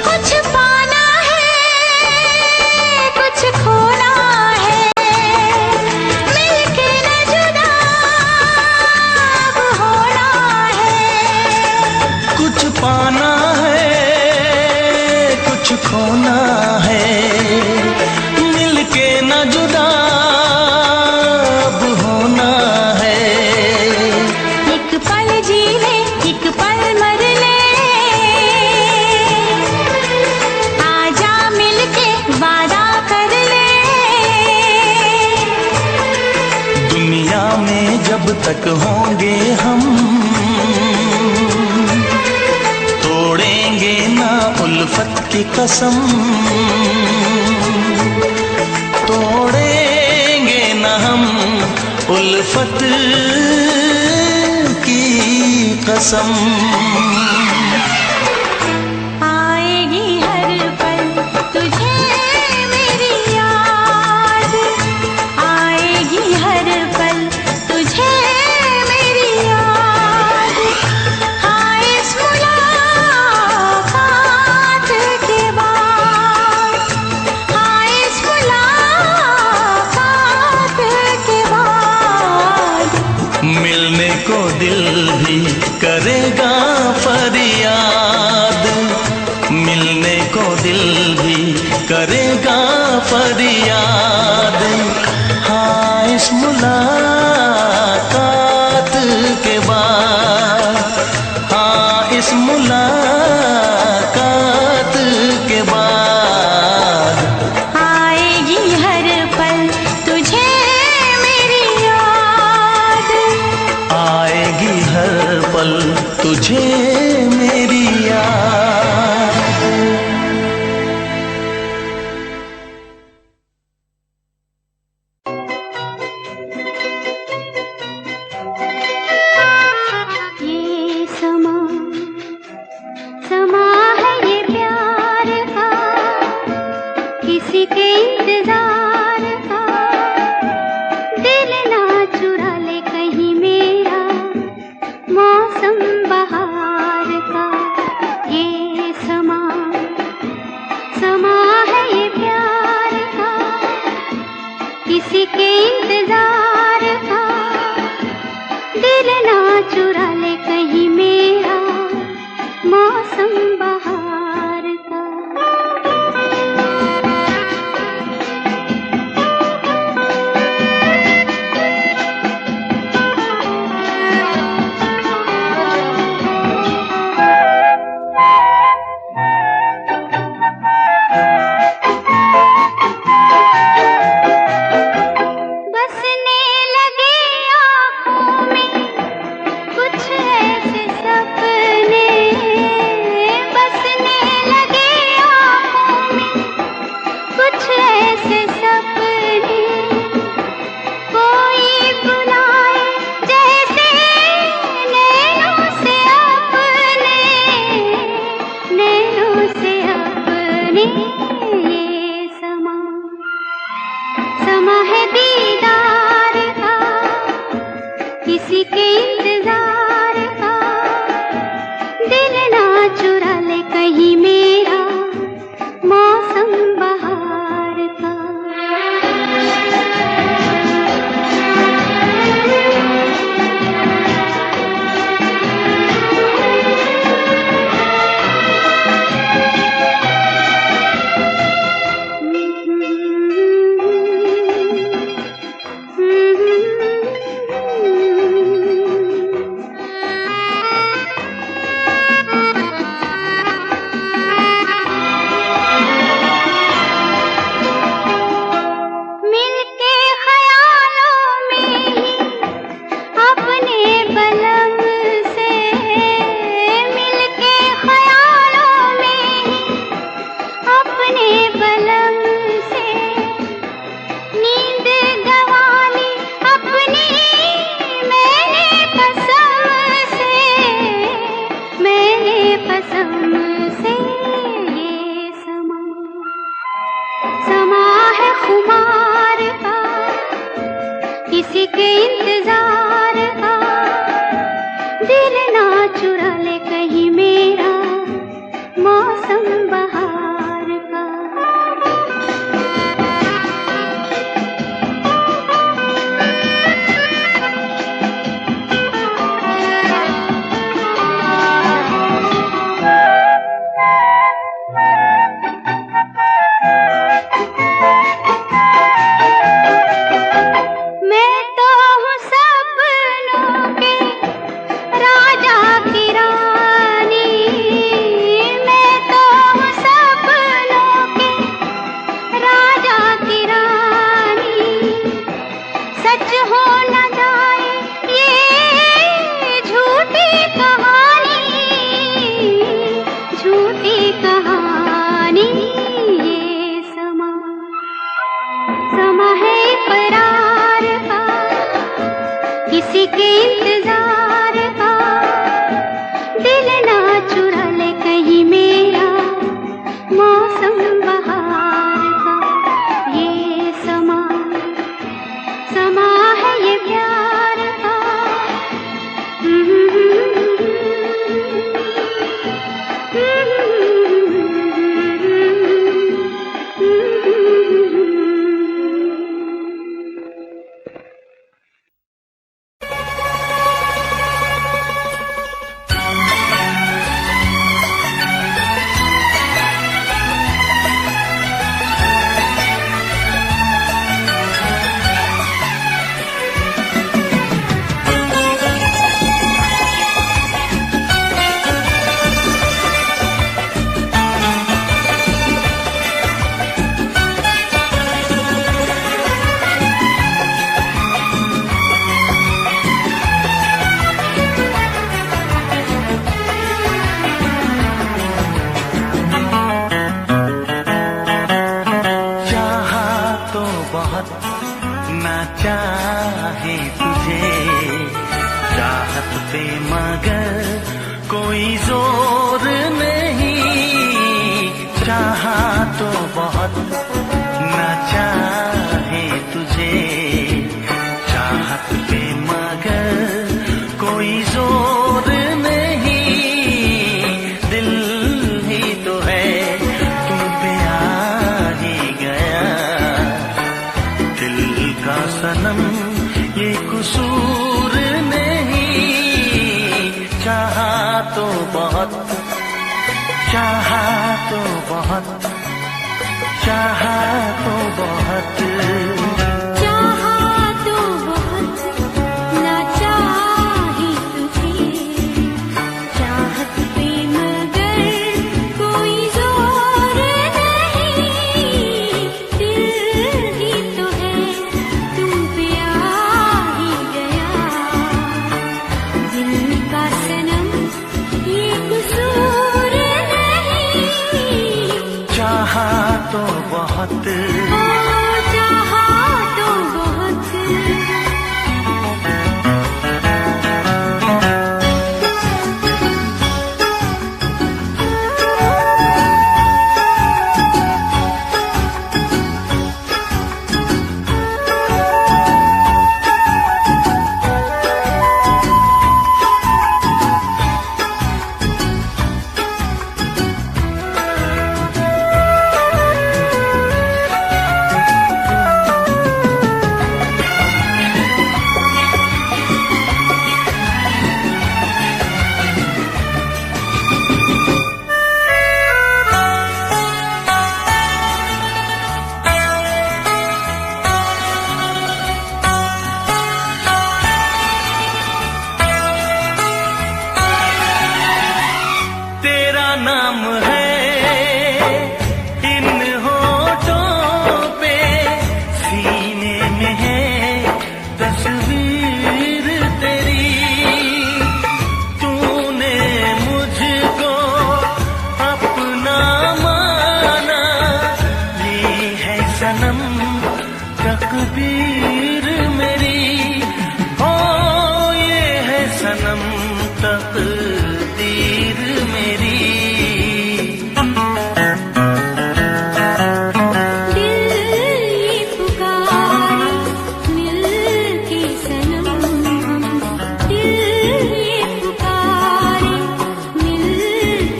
कुछ पाना है, कुछ खोना है, मिलके न जुदा अब होना है। कुछ पाना है, कुछ खोना है, मिलके न जुदा अब होना है। एक पल जी ले, एक पल मर ले, आजा मिलके वादा कर ले। दुनिया में जब तक होंगे हम, तोड़ेंगे ना उल्फत की कसम, तोड़ेंगे ना हम उल्फत की कसम। आएगी हर पल तुझे मेरी याद, आएगी हर पल तुझे मेरी याद। हाँ इस मुलाकात के बाद, हाँ इस मुलाकात के बाद मिलने को दिल भी करेगा किसी के इंतजार का दिल ना चुरा ले कहीं मेरा, मौसम बहार का ये समा है ये प्यार का, किसी के इंतजार का दिल ना चुरा ले कहीं मेरा, मौसम बहार का। बसने लगे आँखों में कुछ ऐसे सपने, बसने लगे आँखों में कुछ ऐसे सपने, कोई बुलाए जैसे नैनों से अपने, नैनों से अपने, ये समा है दीदार का, किसी के इंतजार का दिल ना चुरा ले कहीं मेरा, मौसम बहार का। मिलके ख्यालों में ही अपने बलम से, मिलके ख्यालों में ही अपने बलम से, नींद गंवाली अपनी मैंने कसम से, मैंने कसम से, ये समा है खुमार का, किसी के इंतजार का दिल ना चुरा ले कहीं मेरा, मौसम बहार का। मैं तो हूँ सपनों के राजा की रानी, मैं तो हूँ सपनों के राजा की रानी, सच हो न जाए ये झूठी कहानी, झूठी कहानी, ये समा है इकरार का, किसी के इंतजार का दिल ना चुरा ले कहीं मेरा, मौसम बहार का ये समा है ये प्यार का। चाहे तुझे चाहत पे मगर कोई जोर नहीं, चाहा तो बहुत बहुत, चाहा तो बहुत, चाहा तो बहुत, चाहा तो बहुत, ना चाही तुझे, चाहत पे मगर कोई जोर नहीं, दिल ही तो है तुम पे आ ही गया, दिल का सनम ये कसूर नहीं, चाहा तो बहुत, चाहा तो बहुत। तेरा नाम है इन होठों पे, सीने में है तस्वीर तेरी, तूने मुझको अपना माना, ये है सनम तकदीर मेरी, ओ ये है सनम तकदीर मेरी। दिल ये पुकारे मिल के सनम, दिल ये पुकारे मिल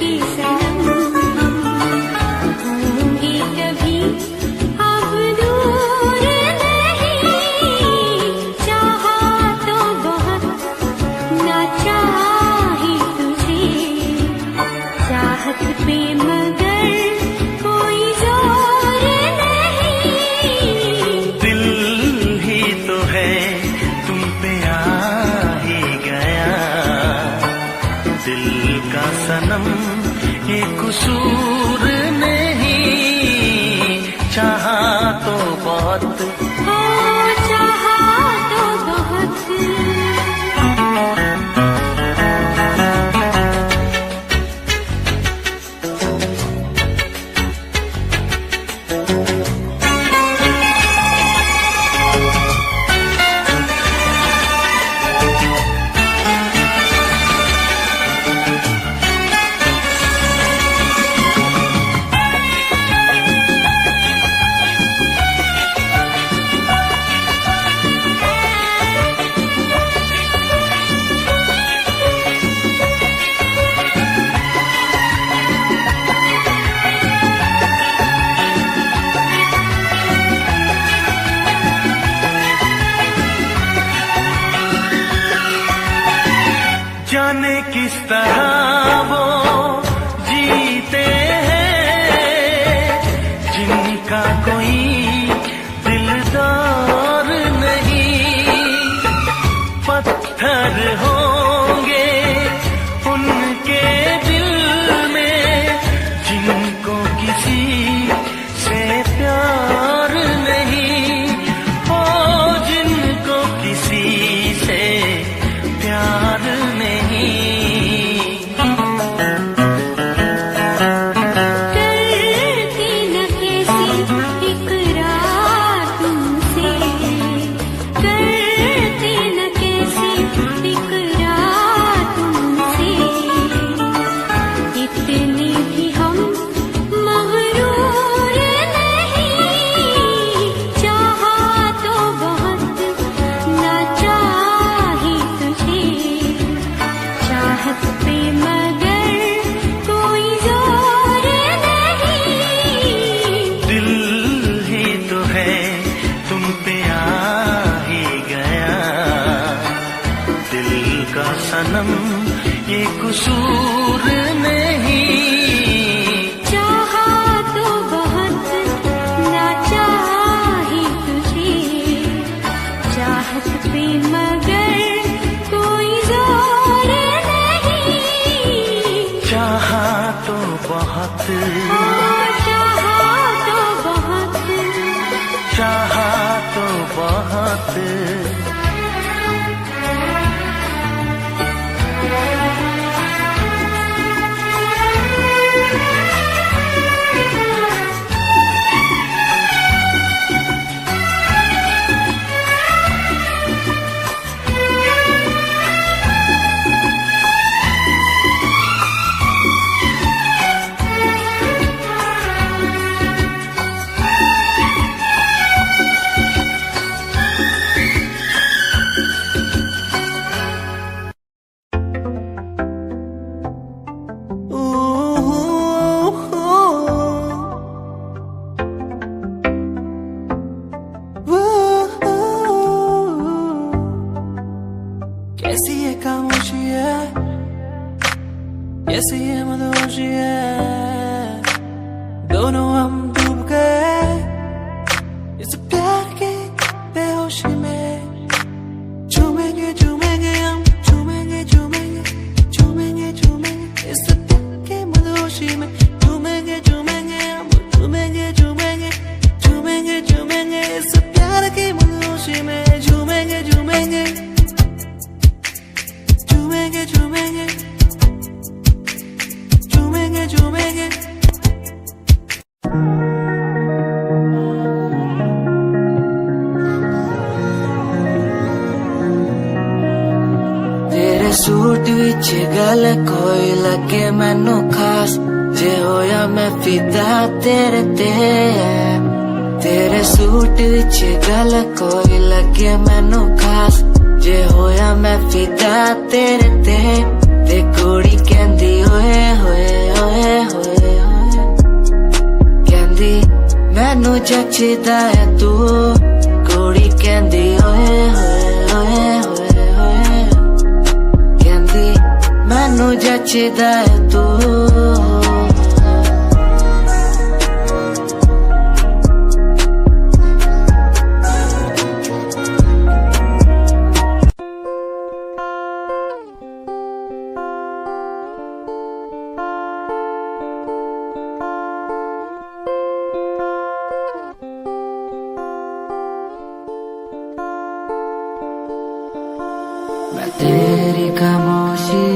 के सनम, होंगे कभी अब दूर नहीं, चाहा तो बहुत, ना चाही तुझे, चाहत पे मगर कोई जोर नहीं, दिल ही तो है तुम पे आ ही गया, दिल का सनम ये कसूर नहीं, चाहा तो बहुत, हो चाहा तो बहुत। जाने किस तरह वो जीते हैं जिनका कोई दिलदार नहीं, पत्थर होंगे उनके दिल में जिनको किसी से प्यार नहीं, ओ जिनको किसी से प्यार नहीं, बहुत, चाहा तो बहुत, कैसी ये खामोशी है, कैसी ये मदहोशी है, दोनों हम डूब गए इस प्यार के बेहोशी में। झूमेंगे झूमेंगे हम, झूमेंगे झूमेंगे झूमेंगे झूमेंगे इस प्यार के मदहोशी में। झूमेंगे झूमेंगे हम, झूमेंगे झूमेंगे झूमेंगे झूमेंगे इस प्यार की मदहोशी में। झूमेंगे झूमेंगे झूमेंगे झूमेंगे झूमेंगे झूमेंगे। तेरे सूट विच गल कोई लगे मैनू खास, जे होया मैं फिदा तेरे ते। तेरे सूट विच गल कोई लगे मैनू खास, जे होया मैं फिदा तेरे ते। ते कुड़ी कहंदी ओए होए ओए होए होए, कहंदी मैनू जचदा है तू। कुड़ी कहंदी ओए होए ओए होए होए, कहंदी मैनू जचदा है तू। मैं तेरी खामोशी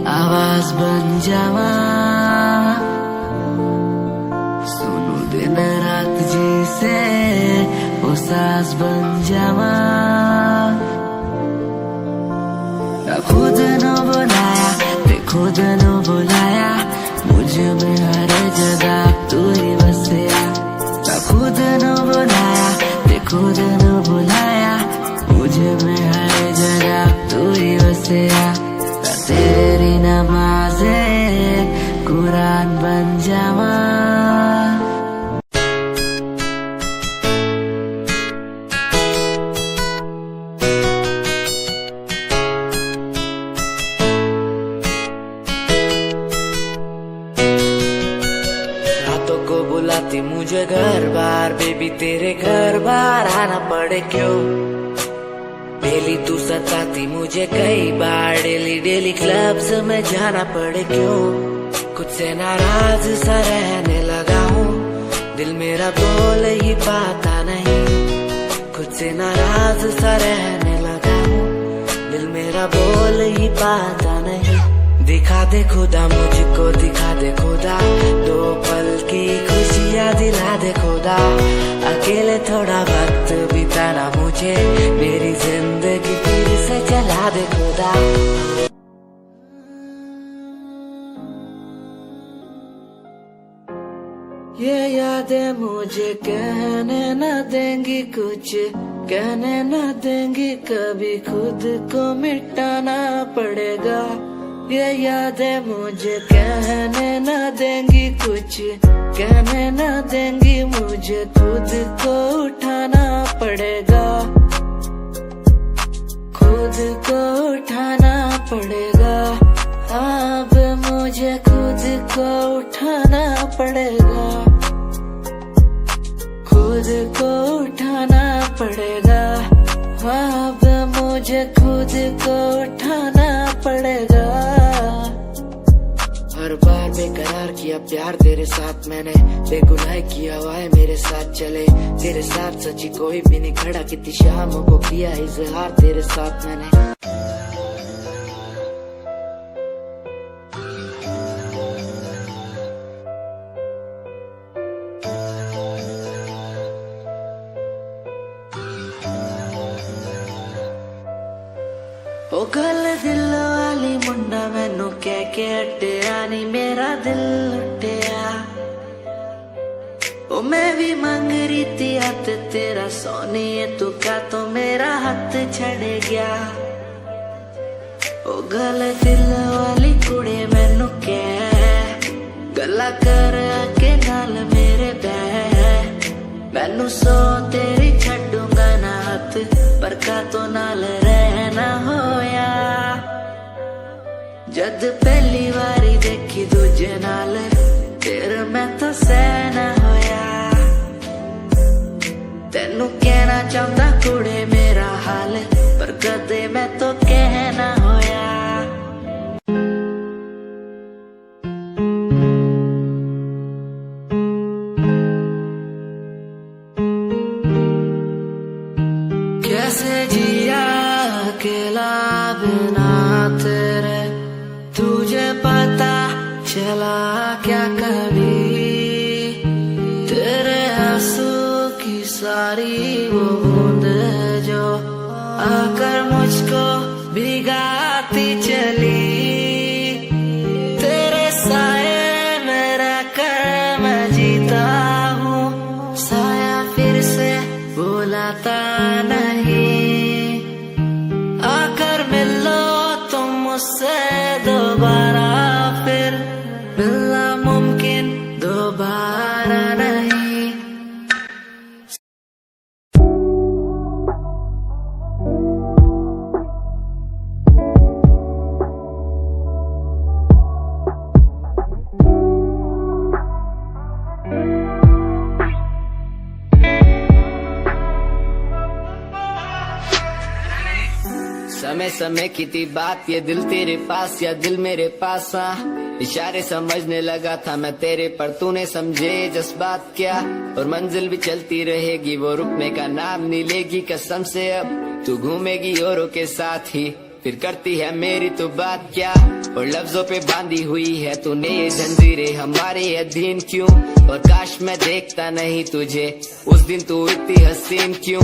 आवाज बन जावा, सुनू दिन रात जी से वो सास बन जावा। खुद न बुलाया ते खुद न बुलाया, मुझे में हर जगह तू ही बसया। खुद न बुलाया ते खुद न बुलाया, मुझे में हर जगह तू ही बसया। तेरी नमाज़े कुरान बन जावा। रातों को बुलाती मुझे घर बार, बेबी तेरे घर बार आना पड़े क्यों। डेली तू सताती मुझे कई बार, डेली डेली क्लब्स में जाना पड़े क्यों। खुद से नाराज सा रहने लगा हूँ, दिल मेरा बोल ही पाता नहीं। खुद से नाराज सा रहने लगा हूँ, दिल मेरा बोल ही पाता नहीं। दिखा दे खुदा मुझको, दिखा दे खुदा, दो पल की खुशियाँ दिला दे खुदा। अकेले थोड़ा वक्त बिताना मुझे, मेरी जिंदगी फिर से चला दे खुदा। ये यादें मुझे कहने न देंगी कुछ, कहने न देंगी कभी, खुद को मिटाना पड़ेगा। ये यादें मुझे कहने न देंगी कुछ, कहने न देंगी मुझे, खुद को उठाना पड़ेगा। खुद को उठाना पड़ेगा, अब मुझे खुद को उठाना पड़ेगा। खुद को उठाना पड़ेगा, अब मुझे खुद को उठाना पड़ेगा। हर बार बेकरार किया प्यार तेरे साथ मैंने बेगुनाह किया हुआ है, मेरे साथ चले तेरे साथ सच्ची कोई भी नहीं खड़ा, कितनी शामों को किया इजहार तेरे साथ मैंने। ओ गल दिल वाली मुंडा मैनू कह के हटिया नी मेरा दिल लुटिया, ओ मैं भी मांग रही थी हाथ तेरा सोनी तू क्या तो मेरा हाथ छड़ गया। ओ गल दिल वाली कुड़ी मैनू कह गला कर के नाल मेरे बह, मैनू सो तेरी छड्डूंगा ना हाथ पर का तो नाल रहना होया। जद पहली बारी देखी दूजे नाल फिर मैं तो सहना होया। तेनू कहना चाहता कुड़े मेरा हाल पर कदे मैं तो कहना होया। कैसे जिया अकेला बिना तेरे, तुझे पता चला क्या कभी तेरे आंसू की सारी वो बूंद जो आकर मुझको भिगाती चली, तेरे साए में रहकर मैं जीता हूँ, साया फिर से बुलाता नहीं, आकर मिलो तुम मुझसे दोबारा, फिर मिलना मुमकिन दोबारा नहीं। समय समय की थी बात, ये दिल तेरे पास या दिल मेरे पास, इशारे समझने लगा था मैं तेरे पर, तूने समझे जज्बात क्या, और मंजिल भी चलती रहेगी वो रुकने का नाम नहीं लेगी कसम से, अब तू घूमेगी औरों के साथ ही फिर करती है मेरी तो बात क्या, और लफ्जों पे बांधी हुई है तूने ये जंजीरें हमारे अधीन क्यों, और काश मैं देखता नहीं तुझे उस दिन तू इतनी हसीन क्यों,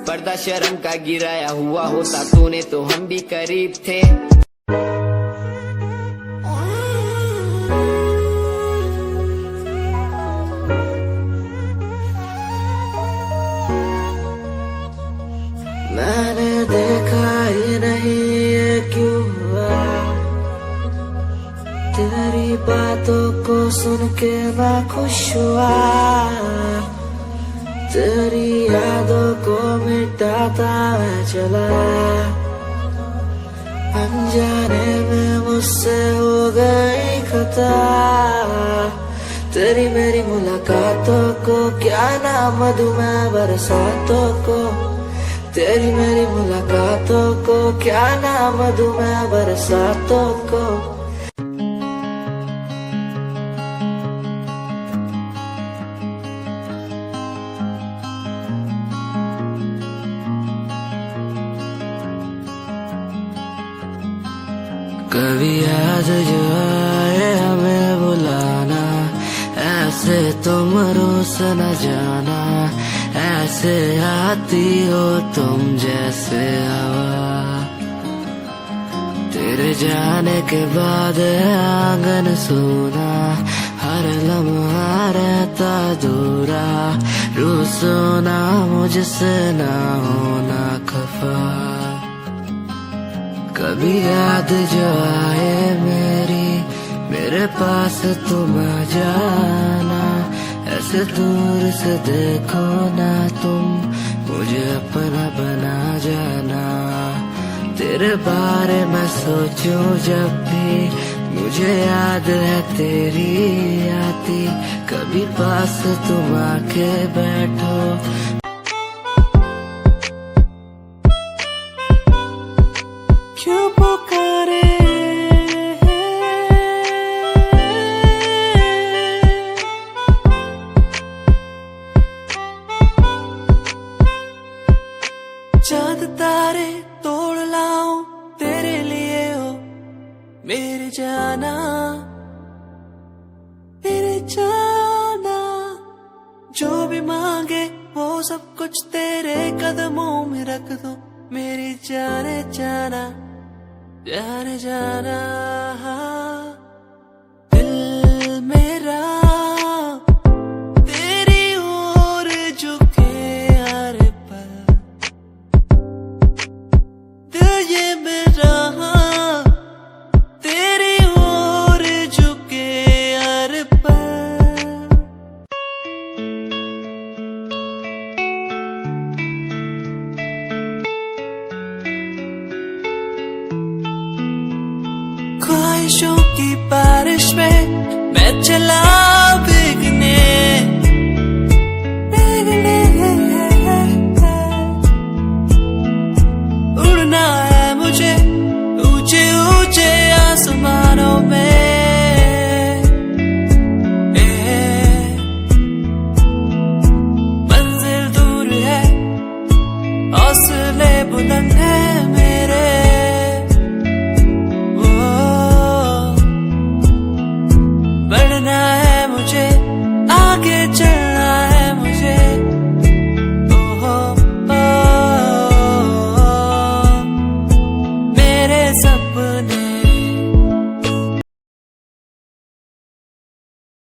पर्दा शर्म का गिराया हुआ होता तूने तो हम भी करीब थे। मैंने देखा ही नहीं ये क्यों हुआ, तेरी बातों को सुन के मैं खुश हुआ, तेरी यादों को मिटाता मैं चला, अनजाने में मुझसे हो गई खता, तेरी मेरी मुलाकातों को क्या नाम दूं मैं बरसातों को, तेरी मेरी मुलाकातों को क्या नाम दूं मैं बरसातों को। कभी याद जो आए हमें बुलाना, ऐसे तुम रोस न जाना, ऐसे आती हो तुम जैसे हवा, तेरे जाने के बाद आंगन सोना, हर लम्हा रहता दूरा, रूसोना मुझसे ना होना खफा, कभी याद जो आए मेरे पास तुम आ जाना, ऐसे दूर से देखो ना तुम मुझे अपना बना जाना, तेरे बारे में सोचूं जब भी मुझे याद है तेरी आती, कभी पास तुम आके बैठो। क्यों पुकारे जाना, मेरे जाना। जो भी मांगे वो सब कुछ तेरे कदमों में रख दो, मेरी जाने जाना, जाने जाना। दिल मेरा तेरी ओर झुके हर पल, दिल ये मेरा तेरी ओर झुके हर पल। ख्वाहिशों की बारिश में मैं चला